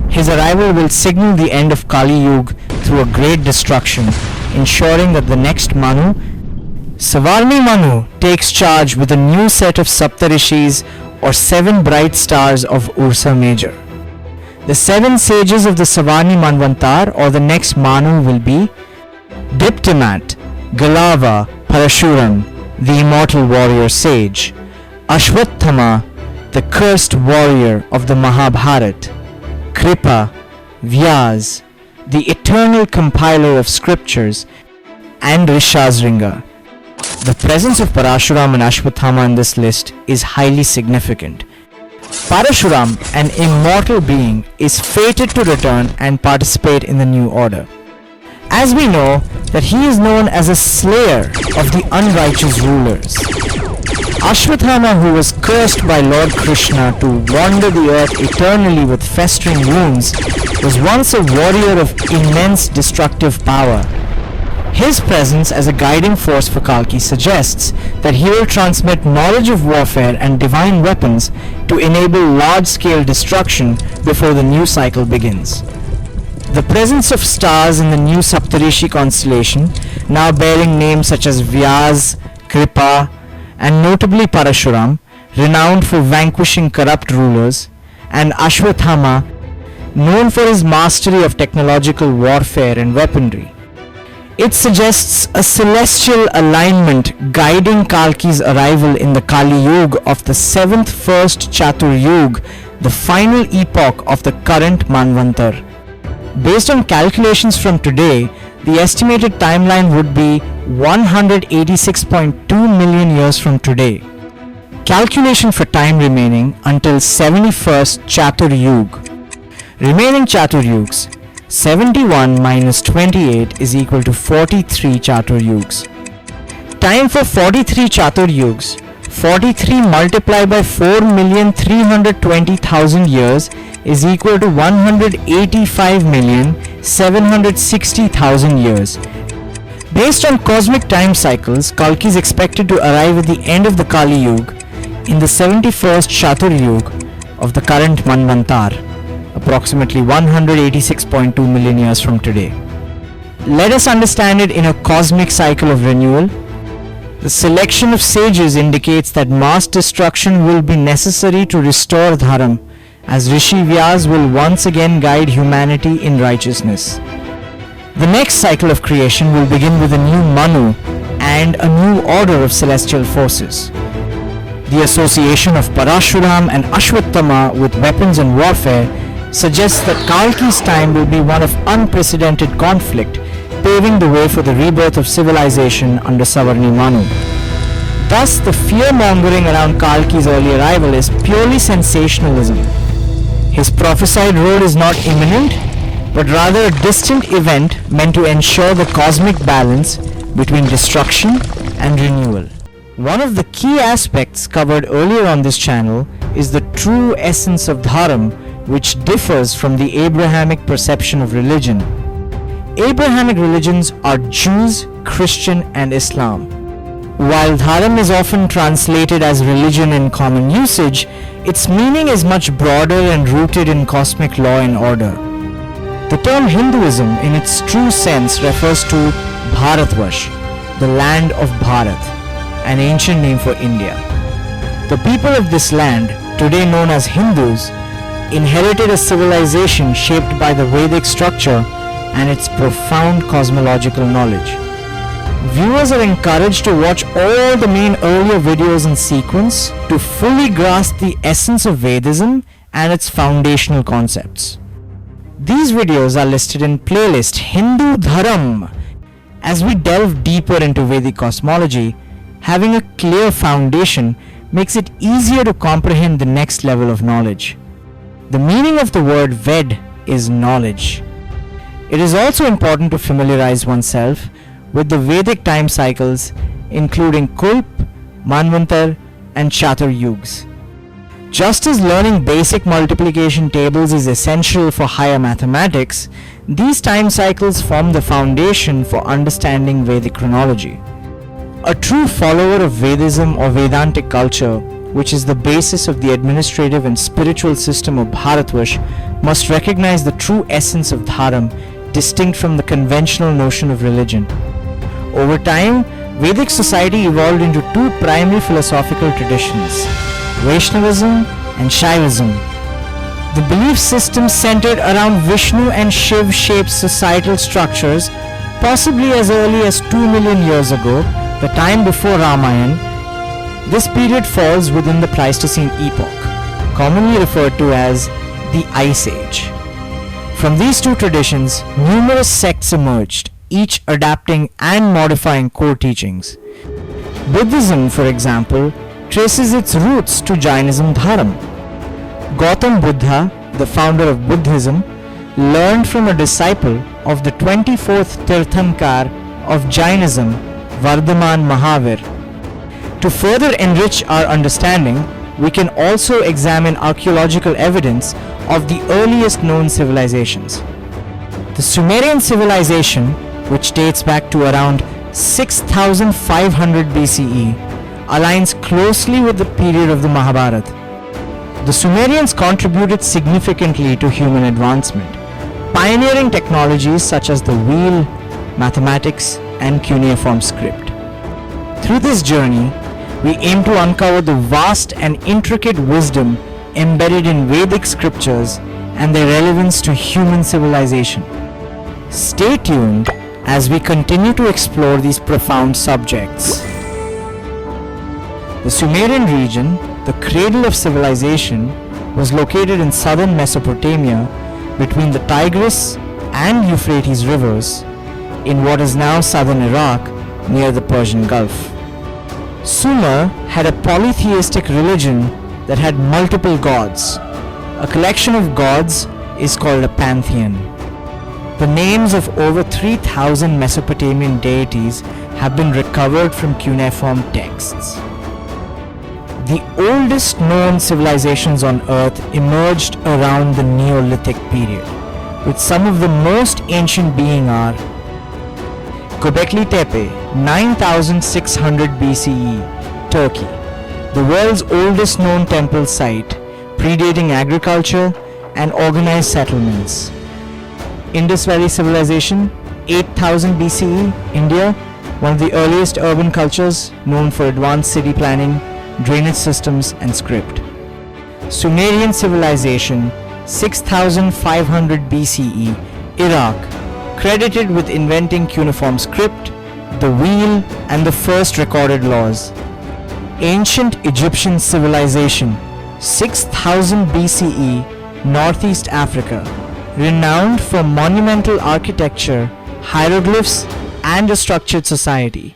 His arrival will signal the end of Kali Yuga through a great destruction, ensuring that the next Manu, Savarni Manu, takes charge with a new set of Saptarishis, or 7 bright stars of Ursa Major. The 7 sages of the Savarni Manvantar, or the next Manu, will be Diptimat, Galava, Parashuram, the immortal warrior sage; Ashwatthama, the cursed warrior of the Mahabharata; Kripa, Vyas, the eternal compiler of scriptures; and Rishasringa. The presence of Parashuram and Ashwatthama in this list is highly significant. Parashuram, an immortal being, is fated to return and participate in the new order, as we know that he is known as a slayer of the unrighteous rulers. Ashwatthama, who was cursed by Lord Krishna to wander the earth eternally with festering wounds, was once a warrior of immense destructive power. His presence as a guiding force for Kalki suggests that he will transmit knowledge of warfare and divine weapons to enable large-scale destruction before the new cycle begins. The presence of stars in the new Saptarishi constellation, now bearing names such as Vyas, Kripa, and notably Parashuram, renowned for vanquishing corrupt rulers, and Ashwathama, known for his mastery of technological warfare and weaponry. It suggests a celestial alignment guiding Kalki's arrival in the Kali Yuga of the 7th first Chatur Yuga, the final epoch of the current Manvantar. Based on calculations from today, the estimated timeline would be 186.2 million years from today. Calculation for time remaining until 71st Chatur Yuga. Remaining Chatur Yugas, 71 minus 28 is equal to 43 Chatur Yugas. Time for 43 Chatur Yugas, 43 multiplied by 4,320,000 years is equal to 185,760,000 years. Based on cosmic time cycles, Kalki is expected to arrive at the end of the Kali Yuga in the 71st Chatur Yuga of the current Manvantar, approximately 186.2 million years from today. Let us understand it in a cosmic cycle of renewal. The selection of sages indicates that mass destruction will be necessary to restore Dharam, as Rishi Vyas will once again guide humanity in righteousness. The next cycle of creation will begin with a new Manu and a new order of celestial forces. The association of Parashuram and Ashwathama with weapons and warfare suggests that Kalki's time will be one of unprecedented conflict, paving the way for the rebirth of civilization under Savarni Manu. Thus, the fear-mongering around Kalki's early arrival is purely sensationalism. His prophesied road is not imminent, but rather a distant event meant to ensure the cosmic balance between destruction and renewal. One of the key aspects covered earlier on this channel is the true essence of Dharam, which differs from the Abrahamic perception of religion. Abrahamic religions are Jews, Christian, and Islam. While Dharam is often translated as religion in common usage, its meaning is much broader and rooted in cosmic law and order. The term Hinduism in its true sense refers to Bharatvash, the land of Bharat, an ancient name for India. The people of this land, today known as Hindus, inherited a civilization shaped by the Vedic structure and its profound cosmological knowledge. Viewers are encouraged to watch all the main earlier videos in sequence to fully grasp the essence of Vedism and its foundational concepts. These videos are listed in playlist Hindu Dharam. As we delve deeper into Vedic cosmology, having a clear foundation makes it easier to comprehend the next level of knowledge. The meaning of the word Ved is knowledge. It is also important to familiarize oneself with the Vedic time cycles, including Kulp, Manvantar, and Chatur Yugas. Just as learning basic multiplication tables is essential for higher mathematics, these time cycles form the foundation for understanding Vedic chronology. A true follower of Vedism or Vedantic culture, which is the basis of the administrative and spiritual system of Bharatvash, must recognize the true essence of Dharam, distinct from the conventional notion of religion. Over time, Vedic society evolved into two primary philosophical traditions, Vaishnavism and Shaivism. The belief system centered around Vishnu and Shiv-shaped societal structures, possibly as early as 2 million years ago, the time before Ramayana. This period falls within the Pleistocene epoch, commonly referred to as the Ice Age. From these two traditions, numerous sects emerged, each adapting and modifying core teachings. Buddhism, for example, traces its roots to Jainism Dharam. Gautam Buddha, the founder of Buddhism, learned from a disciple of the 24th Tirthankar of Jainism, Vardhaman Mahavir. To further enrich our understanding, we can also examine archaeological evidence of the earliest known civilizations. The Sumerian civilization, which dates back to around 6500 BCE, aligns closely with the period of the Mahabharata. The Sumerians contributed significantly to human advancement. pioneering technologies such as the wheel, mathematics, and cuneiform script. Through this journey, we aim to uncover the vast and intricate wisdom embedded in Vedic scriptures and their relevance to human civilization. Stay tuned as we continue to explore these profound subjects. The Sumerian region, the cradle of civilization, was located in southern Mesopotamia between the Tigris and Euphrates rivers in what is now southern Iraq near the Persian Gulf. Sumer had a polytheistic religion that had multiple gods. A collection of gods is called a pantheon. The names of over 3,000 Mesopotamian deities have been recovered from cuneiform texts. The oldest known civilizations on Earth emerged around the Neolithic period, with some of the most ancient being are Göbekli Tepe, 9600 BCE, Turkey, the world's oldest known temple site, predating agriculture and organized settlements. Indus Valley Civilization, 8000 BCE, India, one of the earliest urban cultures known for advanced city planning, drainage systems, and script. Sumerian Civilization, 6500 BCE, Iraq, credited with inventing cuneiform script, the wheel, and the first recorded laws. Ancient Egyptian Civilization, 6000 BCE, Northeast Africa, renowned for monumental architecture, hieroglyphs, and a structured society.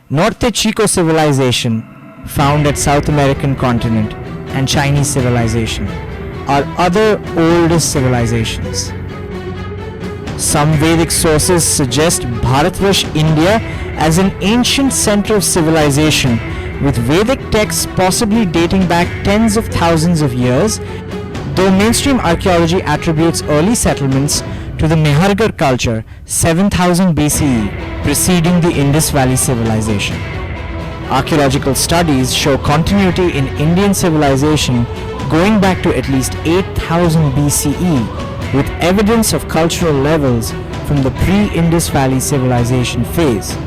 Norte Chico Civilization, found at South American continent, and Chinese civilization are other oldest civilizations. Some Vedic sources suggest Bharatvarsh, India, as an ancient center of civilization, with Vedic texts possibly dating back tens of thousands of years, though mainstream archaeology attributes early settlements to the Mehrgarh culture 7000 BCE, preceding the Indus Valley Civilization. Archaeological studies show continuity in Indian civilization going back to at least 8000 BCE, with evidence of cultural levels from the pre-Indus Valley Civilization phase.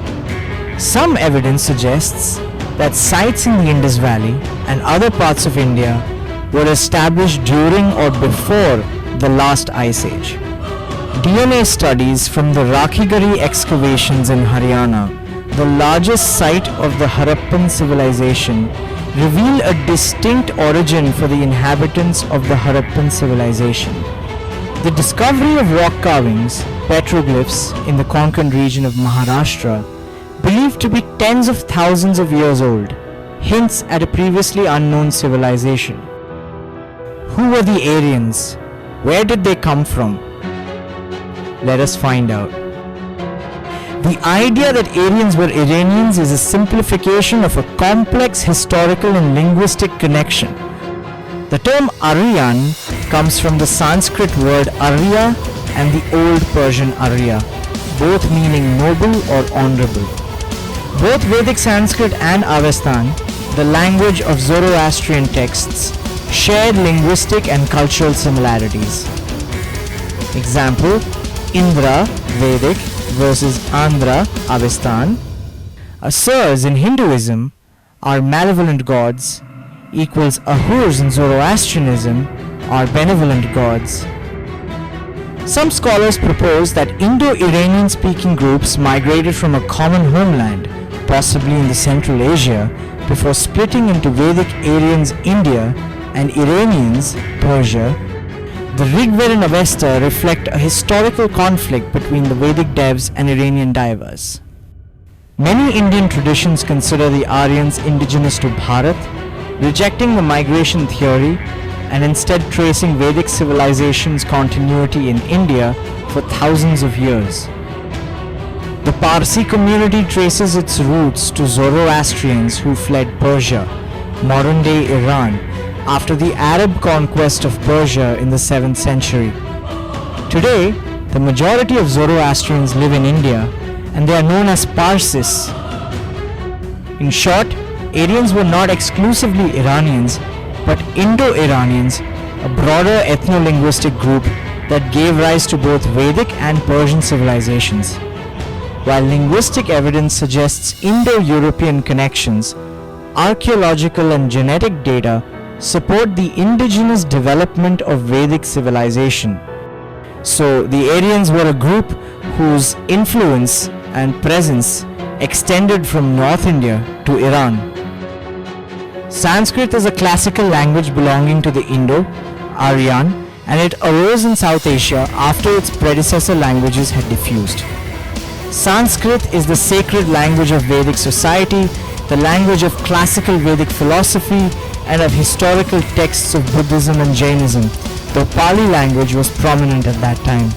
Some evidence suggests that sites in the Indus Valley and other parts of India were established during or before the last ice age. DNA studies from the Rakhigari excavations in Haryana, the largest site of the Harappan civilization, reveal a distinct origin for the inhabitants of the Harappan civilization. The discovery of rock carvings, petroglyphs, in the Konkan region of Maharashtra, believed to be tens of thousands of years old, hints at a previously unknown civilization. Who were the Aryans? Where did they come from? Let us find out. The idea that Aryans were Iranians is a simplification of a complex historical and linguistic connection. The term Aryan comes from the Sanskrit word Arya and the Old Persian Arya, both meaning noble or honorable. Both Vedic Sanskrit and Avestan, the language of Zoroastrian texts, shared linguistic and cultural similarities. Example, Indra, Vedic, versus Andhra, Avestan. Asurs in Hinduism are malevolent gods, equals Ahurs in Zoroastrianism are benevolent gods. Some scholars propose that Indo-Iranian speaking groups migrated from a common homeland, possibly in the Central Asia, before splitting into Vedic Aryans India and Iranians Persia. The Rigveda and Avesta reflect a historical conflict between the Vedic devs and Iranian divas. Many Indian traditions consider the Aryans indigenous to Bharat, rejecting the migration theory and instead tracing Vedic civilization's continuity in India for thousands of years. The Parsi community traces its roots to Zoroastrians who fled Persia, modern-day Iran, after the Arab conquest of Persia in the 7th century. Today, the majority of Zoroastrians live in India, and they are known as Parsis. In short, Aryans were not exclusively Iranians, but Indo-Iranians, a broader ethno-linguistic group that gave rise to both Vedic and Persian civilizations. While linguistic evidence suggests Indo-European connections, archaeological and genetic data support the indigenous development of Vedic civilization. So the Aryans were a group whose influence and presence extended from North India to Iran. Sanskrit is a classical language belonging to the Indo-Aryan, and it arose in South Asia after its predecessor languages had diffused. Sanskrit is the sacred language of Vedic society, the language of classical Vedic philosophy, and of historical texts of Buddhism and Jainism, though Pali language was prominent at that time.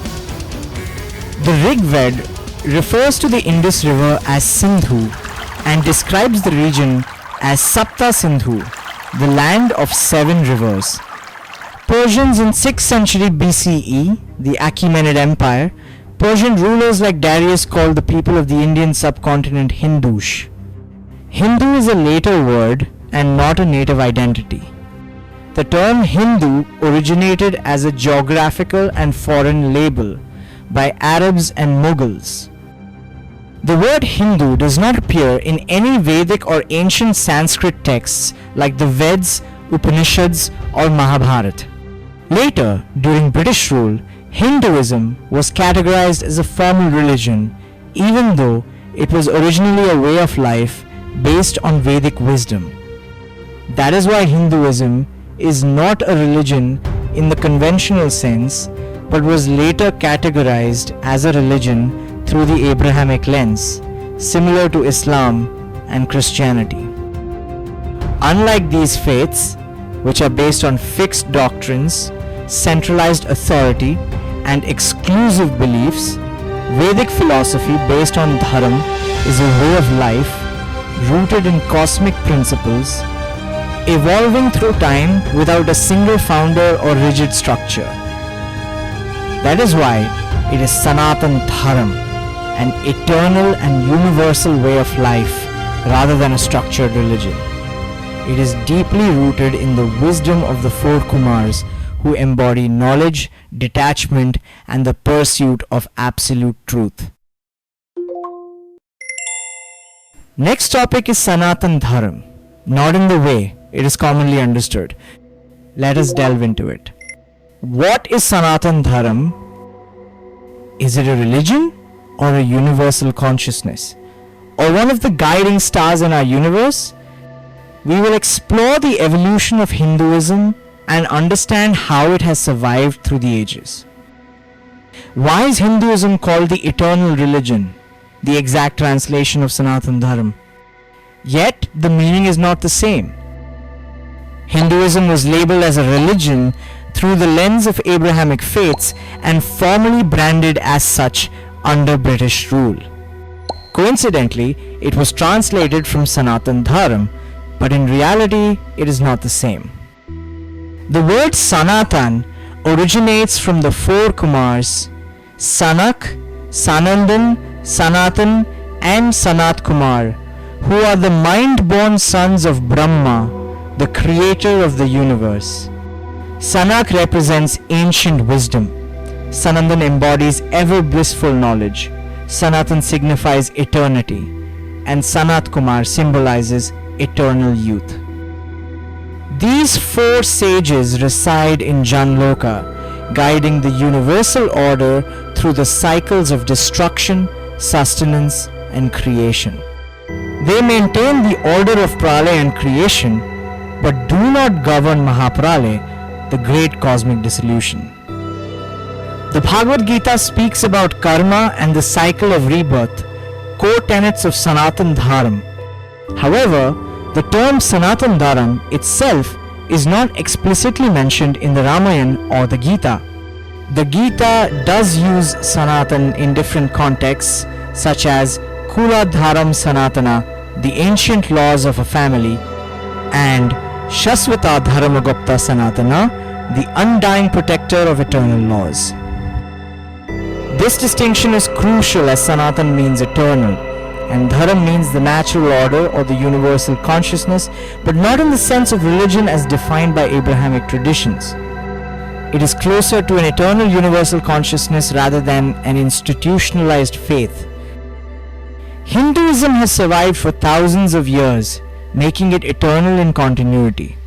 The Rig Ved refers to the Indus River as Sindhu and describes the region as Sapta Sindhu, the land of 7 rivers. Persians in 6th century BCE, the Achaemenid Empire, Persian rulers like Darius called the people of the Indian subcontinent Hindush. Hindu is a later word and not a native identity. The term Hindu originated as a geographical and foreign label by Arabs and Mughals. The word Hindu does not appear in any Vedic or ancient Sanskrit texts like the Vedas, Upanishads, or Mahabharata. Later, during British rule, Hinduism was categorized as a formal religion, even though it was originally a way of life based on Vedic wisdom. That is why Hinduism is not a religion in the conventional sense, but was later categorized as a religion through the Abrahamic lens, similar to Islam and Christianity. Unlike these faiths, which are based on fixed doctrines, centralized authority, and exclusive beliefs, Vedic philosophy based on Dharam is a way of life rooted in cosmic principles, evolving through time without a single founder or rigid structure. That is why it is Sanatan Dharam, an eternal and universal way of life rather than a structured religion. It is deeply rooted in the wisdom of the 4 Kumars who embody knowledge, detachment, and the pursuit of absolute truth. Next topic is Sanatan Dharam, not in the way it is commonly understood. Let us delve into it. What is Sanatan Dharam? Is it a religion or a universal consciousness? Or one of the guiding stars in our universe? We will explore the evolution of Hinduism and understand how it has survived through the ages. Why is Hinduism called the eternal religion, the exact translation of Sanatan Dharam? Yet the meaning is not the same. Hinduism was labeled as a religion through the lens of Abrahamic faiths and formally branded as such under British rule. Coincidentally, it was translated from Sanatan Dharam, but in reality it is not the same. The word Sanatan originates from the 4 Kumars Sanak, Sanandan, Sanatan, and Sanat Kumar, who are the mind-born sons of Brahma, the creator of the universe. Sanak represents ancient wisdom. Sanandan embodies ever blissful knowledge. Sanatan signifies eternity, and Sanat Kumar symbolizes eternal youth. These 4 sages reside in Janloka, guiding the universal order through the cycles of destruction, sustenance, and creation. They maintain the order of Pralay and creation, but do not govern Mahapralay, the great cosmic dissolution. The Bhagavad Gita speaks about karma and the cycle of rebirth, core tenets of Sanatan Dharam. However, the term Sanatan Dharam itself is not explicitly mentioned in the Ramayana or the Gita. The Gita does use Sanatan in different contexts, such as Kula Dharam Sanatana, the ancient laws of a family, and Shaswata Dharamagupta Sanatana, the undying protector of eternal laws. This distinction is crucial as Sanatan means eternal, and Dharam means the natural order or the universal consciousness, but not in the sense of religion as defined by Abrahamic traditions. It is closer to an eternal universal consciousness rather than an institutionalized faith. Hinduism has survived for thousands of years, making it eternal in continuity.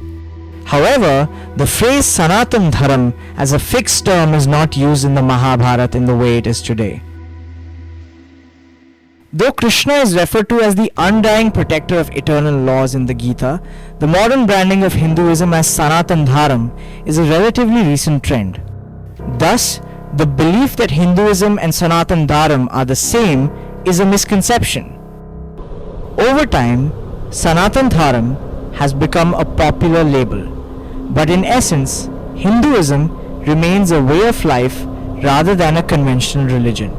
However, the phrase Sanatan Dharam as a fixed term is not used in the Mahabharata in the way it is today. Though Krishna is referred to as the undying protector of eternal laws in the Gita, the modern branding of Hinduism as Sanatan Dharam is a relatively recent trend. Thus, the belief that Hinduism and Sanatan Dharam are the same is a misconception. Over time, Sanatan Dharam has become a popular label, but in essence, Hinduism remains a way of life rather than a conventional religion.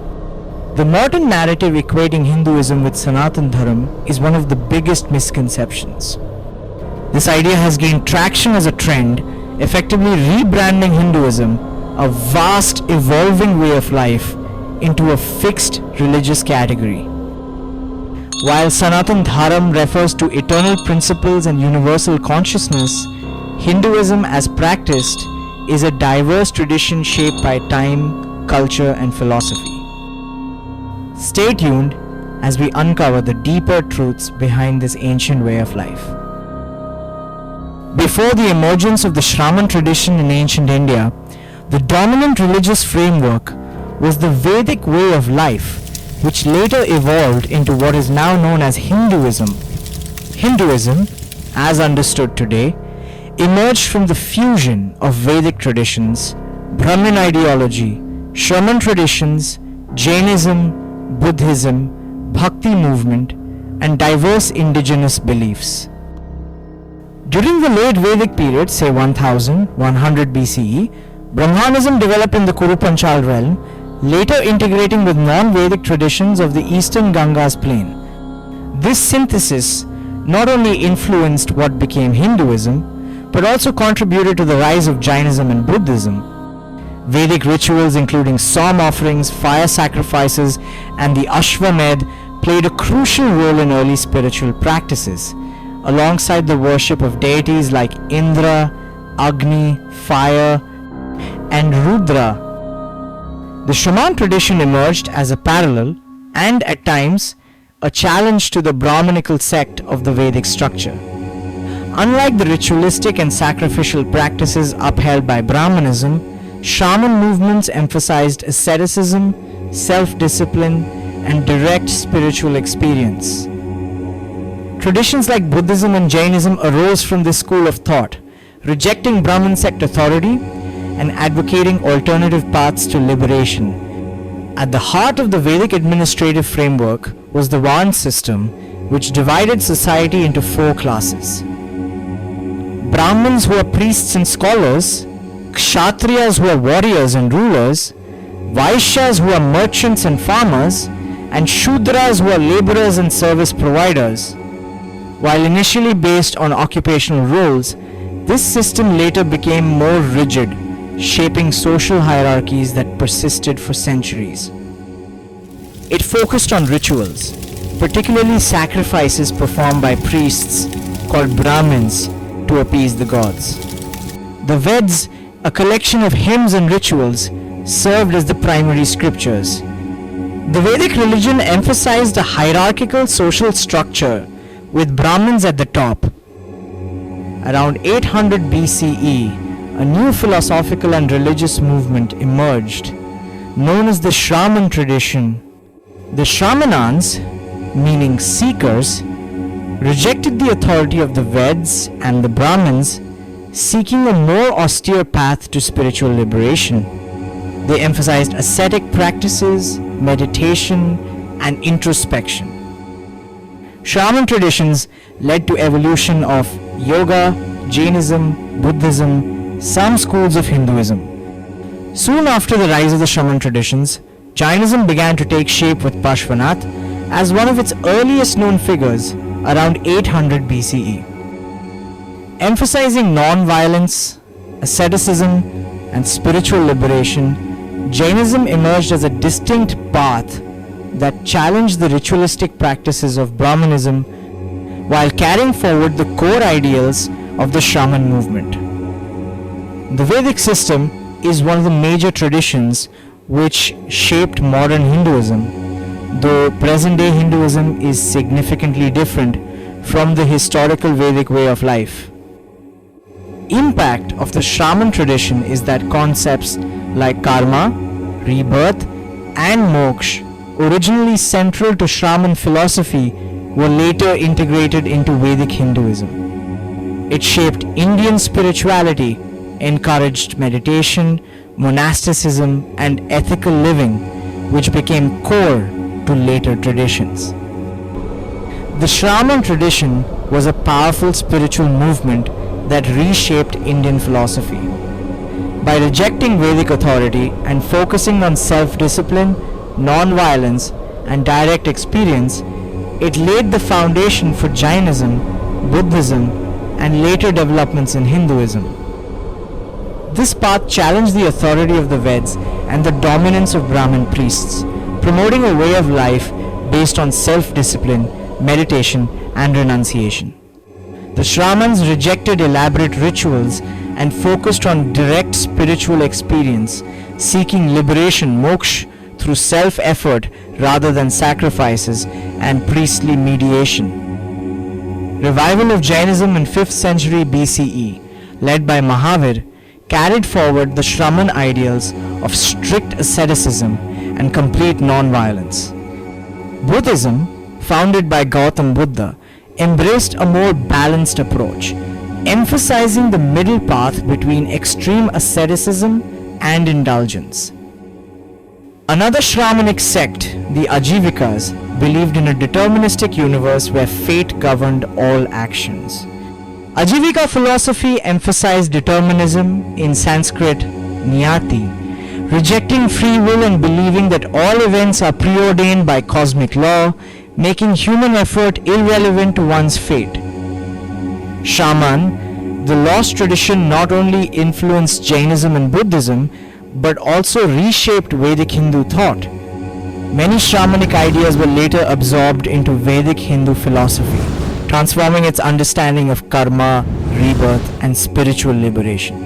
The modern narrative equating Hinduism with Sanatan Dharam is one of the biggest misconceptions. This idea has gained traction as a trend, effectively rebranding Hinduism, a vast evolving way of life, into a fixed religious category. While Sanatan Dharam refers to eternal principles and universal consciousness, Hinduism as practiced is a diverse tradition shaped by time, culture, and philosophy. Stay tuned as we uncover the deeper truths behind this ancient way of life. Before the emergence of the Shraman tradition in ancient India, the dominant religious framework was the Vedic way of life, which later evolved into what is now known as Hinduism. Hinduism, as understood today, emerged from the fusion of Vedic traditions, Brahmin ideology, Shraman traditions, Jainism, Buddhism, Bhakti movement, and diverse indigenous beliefs. During the late Vedic period, say 1100 BCE, Brahmanism developed in the Kuru Panchal realm, later integrating with non-Vedic traditions of the eastern Ganga's plain. This synthesis not only influenced what became Hinduism, but also contributed to the rise of Jainism and Buddhism. Vedic rituals including psalm offerings, fire sacrifices, and the Ashwamedh played a crucial role in early spiritual practices, alongside the worship of deities like Indra, Agni, fire, and Rudra. The Shraman tradition emerged as a parallel and at times a challenge to the Brahmanical sect of the Vedic structure. Unlike the ritualistic and sacrificial practices upheld by Brahmanism, Shaman movements emphasized asceticism, self-discipline, and direct spiritual experience. Traditions like Buddhism and Jainism arose from this school of thought, rejecting Brahmin sect authority and advocating alternative paths to liberation. At the heart of the Vedic administrative framework was the Varna system, which divided society into 4 classes. Brahmins, who are priests and scholars, Kshatriyas, who are warriors and rulers, Vaishyas, who are merchants and farmers, and Shudras, who are laborers and service providers. While initially based on occupational roles, this system later became more rigid, shaping social hierarchies that persisted for centuries. It focused on rituals, particularly sacrifices performed by priests called Brahmins to appease the gods. The Veds, a collection of hymns and rituals, served as the primary scriptures. The Vedic religion emphasized a hierarchical social structure with Brahmins at the top. Around 800 BCE, a new philosophical and religious movement emerged, known as the Shraman tradition. The Shramanans, meaning seekers, rejected the authority of the Veds and the Brahmins, seeking a more austere path to spiritual liberation. They emphasized ascetic practices, meditation, and introspection. Shraman traditions led to evolution of yoga, Jainism, Buddhism, some schools of Hinduism. Soon after the rise of the Shraman traditions, Jainism began to take shape with Parshvanath as one of its earliest known figures around 800 BCE. Emphasizing non-violence, asceticism, and spiritual liberation, Jainism emerged as a distinct path that challenged the ritualistic practices of Brahmanism while carrying forward the core ideals of the Shraman movement. The Vedic system is one of the major traditions which shaped modern Hinduism, though present-day Hinduism is significantly different from the historical Vedic way of life. Impact of the Shraman tradition is that concepts like karma, rebirth, and moksha, originally central to Shraman philosophy, were later integrated into Vedic Hinduism. It shaped Indian spirituality, encouraged meditation, monasticism, and ethical living, which became core to later traditions. The Shraman tradition was a powerful spiritual movement that reshaped Indian philosophy. By rejecting Vedic authority and focusing on self-discipline, non-violence, and direct experience, it laid the foundation for Jainism, Buddhism, and later developments in Hinduism. This path challenged the authority of the Veds and the dominance of Brahmin priests, promoting a way of life based on self-discipline, meditation, and renunciation. The Shramans rejected elaborate rituals and focused on direct spiritual experience, seeking liberation, moksha, through self-effort rather than sacrifices and priestly mediation. Revival of Jainism in 5th century BCE, led by Mahavir, carried forward the Shraman ideals of strict asceticism and complete non-violence. Buddhism, founded by Gautam Buddha, embraced a more balanced approach, emphasizing the middle path between extreme asceticism and indulgence. Another Shramanic sect, the Ajivikas, believed in a deterministic universe where fate governed all actions. Ajivika philosophy emphasized determinism, in Sanskrit niyati, rejecting free will and believing that all events are preordained by cosmic law, making human effort irrelevant to one's fate. Shaman, the lost tradition, not only influenced Jainism and Buddhism, but also reshaped Vedic Hindu thought. Many Shramanic ideas were later absorbed into Vedic Hindu philosophy, transforming its understanding of karma, rebirth, and spiritual liberation.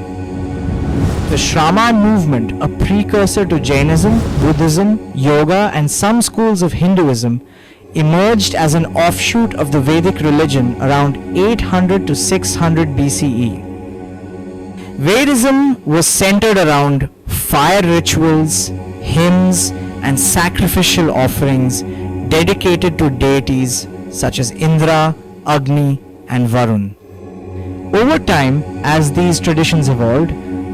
The Shraman movement, a precursor to Jainism, Buddhism, Yoga, and some schools of Hinduism, emerged as an offshoot of the Vedic religion around 800 to 600 BCE. Vedism was centered around fire rituals, hymns, and sacrificial offerings dedicated to deities such as Indra, Agni, and Varun. Over time, as these traditions evolved,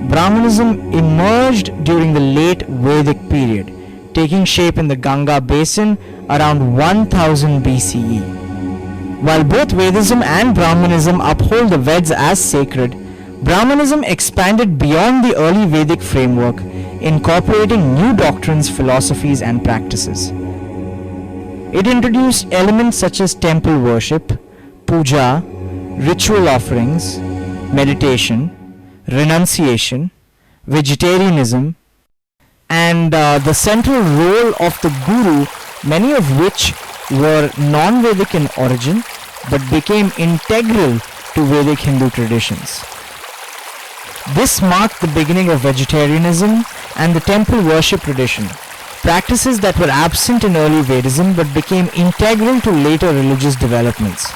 Brahmanism emerged during the late Vedic period, taking shape in the Ganga basin around 1000 BCE. While both Vedism and Brahmanism uphold the Veds as sacred, Brahmanism expanded beyond the early Vedic framework, incorporating new doctrines, philosophies, and practices. It introduced elements such as temple worship, puja, ritual offerings, meditation, renunciation, vegetarianism, and the central role of the guru, many of which were non-Vedic in origin but became integral to Vedic Hindu traditions. This marked the beginning of vegetarianism and the temple worship tradition, practices that were absent in early Vedism but became integral to later religious developments.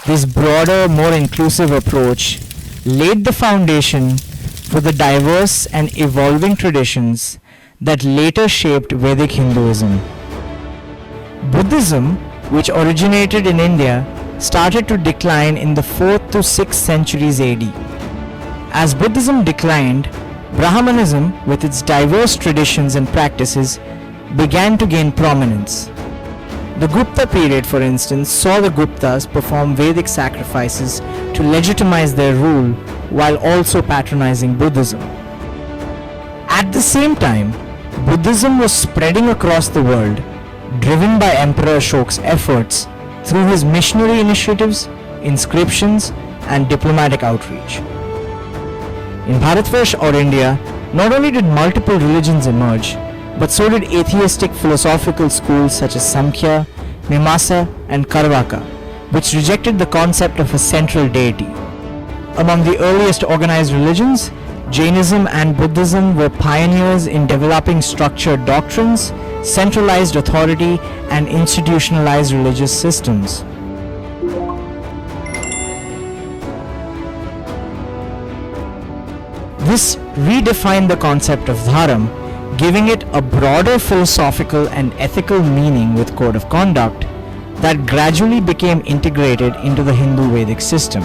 This broader, more inclusive approach laid the foundation for the diverse and evolving traditions that later shaped Vedic Hinduism. Buddhism, which originated in India, started to decline in the 4th to 6th centuries AD. As Buddhism declined, Brahmanism, with its diverse traditions and practices, began to gain prominence. The Gupta period, for instance, saw the Guptas perform Vedic sacrifices to legitimize their rule while also patronizing Buddhism. At the same time, Buddhism was spreading across the world, driven by Emperor Ashoka's efforts through his missionary initiatives, inscriptions, and diplomatic outreach. In Bharatvarsh or India, not only did multiple religions emerge, but so did atheistic philosophical schools such as Samkhya, Mimamsa, and Karvaka, which rejected the concept of a central deity. Among the earliest organized religions, Jainism and Buddhism were pioneers in developing structured doctrines, centralized authority, and institutionalized religious systems. This redefined the concept of Dharam, giving it a broader philosophical and ethical meaning with code of conduct that gradually became integrated into the Hindu Vedic system.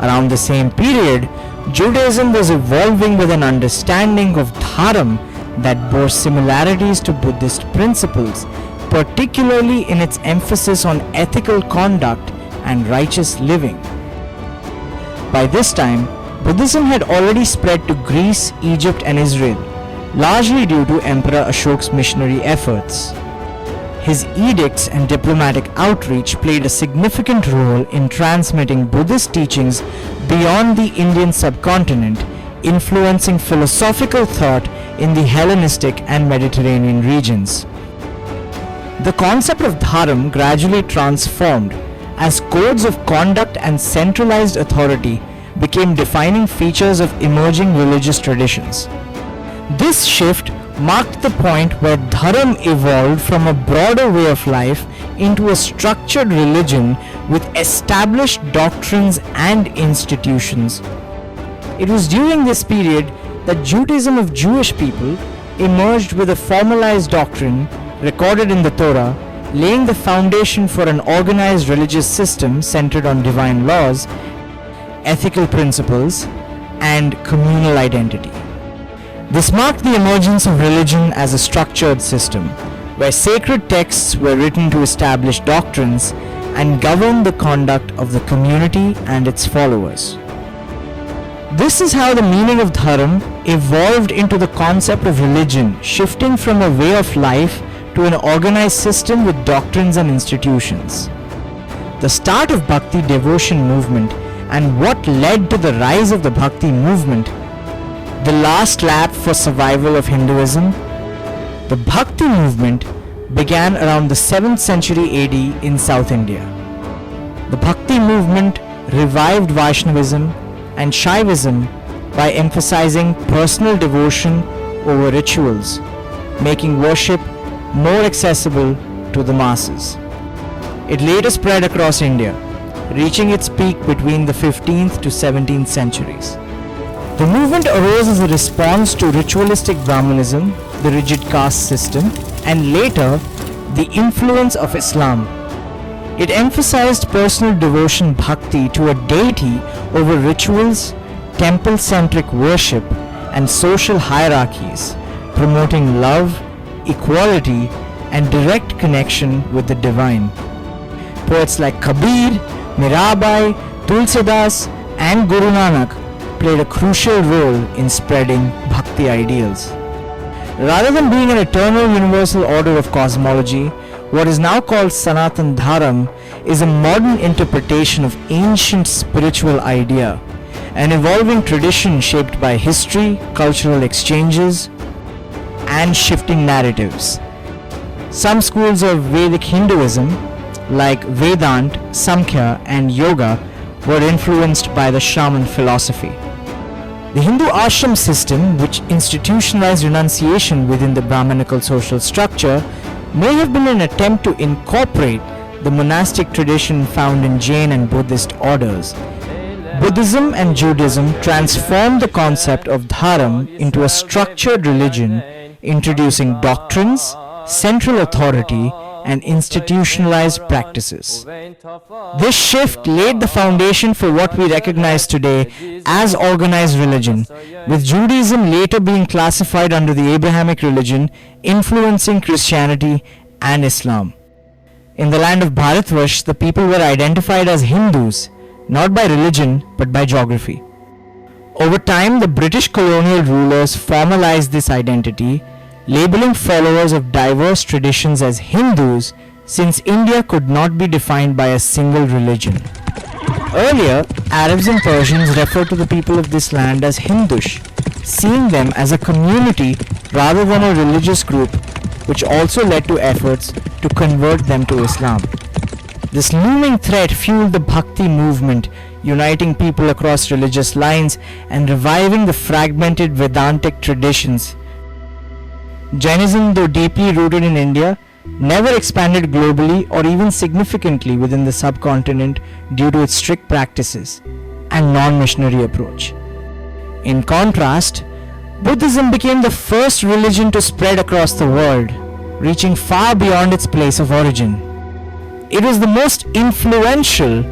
Around the same period, Judaism was evolving with an understanding of Dharam that bore similarities to Buddhist principles, particularly in its emphasis on ethical conduct and righteous living. By this time, Buddhism had already spread to Greece, Egypt, and Israel, largely due to Emperor Ashok's missionary efforts. His edicts and diplomatic outreach played a significant role in transmitting Buddhist teachings beyond the Indian subcontinent, influencing philosophical thought in the Hellenistic and Mediterranean regions. The concept of Dharam gradually transformed as codes of conduct and centralized authority became defining features of emerging religious traditions. This shift marked the point where Dharam evolved from a broader way of life into a structured religion with established doctrines and institutions. It was during this period that Judaism of Jewish people emerged with a formalized doctrine recorded in the Torah, laying the foundation for an organized religious system centered on divine laws, ethical principles, and communal identity. This marked the emergence of religion as a structured system, where sacred texts were written to establish doctrines and govern the conduct of the community and its followers. This is how the meaning of Dharam evolved into the concept of religion, shifting from a way of life to an organized system with doctrines and institutions. The start of Bhakti devotion movement and what led to the rise of the Bhakti movement, the last lap for survival of Hinduism. The Bhakti movement began around the 7th century AD in South India. The Bhakti movement revived Vaishnavism and Shaivism by emphasizing personal devotion over rituals, making worship more accessible to the masses. It later spread across India, reaching its peak between the 15th to 17th centuries. The movement arose as a response to ritualistic Brahmanism, the rigid caste system, and later, the influence of Islam. It emphasized personal devotion bhakti to a deity over rituals, temple-centric worship, and social hierarchies, promoting love, equality, and direct connection with the divine. Poets like Kabir, Mirabai, Tulsidas, and Guru Nanak played a crucial role in spreading bhakti ideals. Rather than being an eternal universal order of cosmology, what is now called Sanatan Dharam is a modern interpretation of ancient spiritual idea, an evolving tradition shaped by history, cultural exchanges, and shifting narratives. Some schools of Vedic Hinduism, like Vedanta, Samkhya, and Yoga, were influenced by the shaman philosophy. The Hindu ashram system, which institutionalized renunciation within the Brahmanical social structure, may have been an attempt to incorporate the monastic tradition found in Jain and Buddhist orders. Buddhism and Judaism transformed the concept of Dharam into a structured religion, introducing doctrines, central authority, and institutionalized practices. This shift laid the foundation for what we recognize today as organized religion, with Judaism later being classified under the Abrahamic religion, influencing Christianity and Islam. In the land of Bharatvarsh, the people were identified as Hindus, not by religion but by geography. Over time, the British colonial rulers formalized this identity, labeling followers of diverse traditions as Hindus, since India could not be defined by a single religion. Earlier, Arabs and Persians referred to the people of this land as Hindush, seeing them as a community rather than a religious group, which also led to efforts to convert them to Islam. This looming threat fueled the Bhakti movement, uniting people across religious lines and reviving the fragmented Vedantic traditions. Jainism, though deeply rooted in India, never expanded globally or even significantly within the subcontinent due to its strict practices and non-missionary approach. In contrast, Buddhism became the first religion to spread across the world, reaching far beyond its place of origin. It was the most influential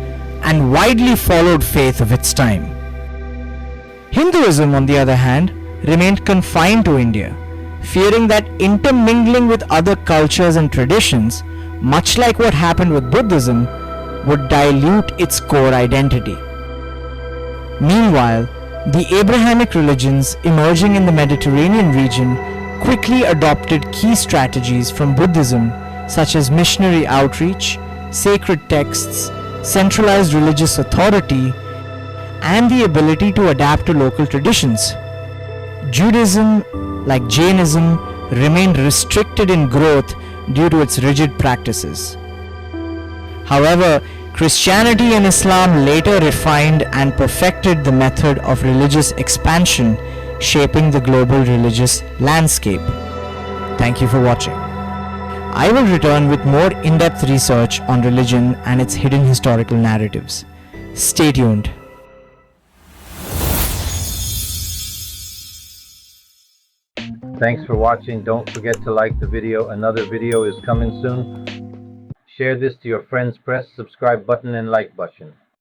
and widely followed faith of its time. Hinduism, on the other hand, remained confined to India, fearing that intermingling with other cultures and traditions, much like what happened with Buddhism, would dilute its core identity. Meanwhile, the Abrahamic religions emerging in the Mediterranean region quickly adopted key strategies from Buddhism, such as missionary outreach, sacred texts, centralized religious authority, and the ability to adapt to local traditions. Judaism, like Jainism, remained restricted in growth due to its rigid practices. However, Christianity and Islam later refined and perfected the method of religious expansion, shaping the global religious landscape. Thank you for watching. I will return with more in-depth research on religion and its hidden historical narratives. Stay tuned. Thanks for watching. Don't forget to like the video. Another video is coming soon. Share this to your friends. Press subscribe button and like button.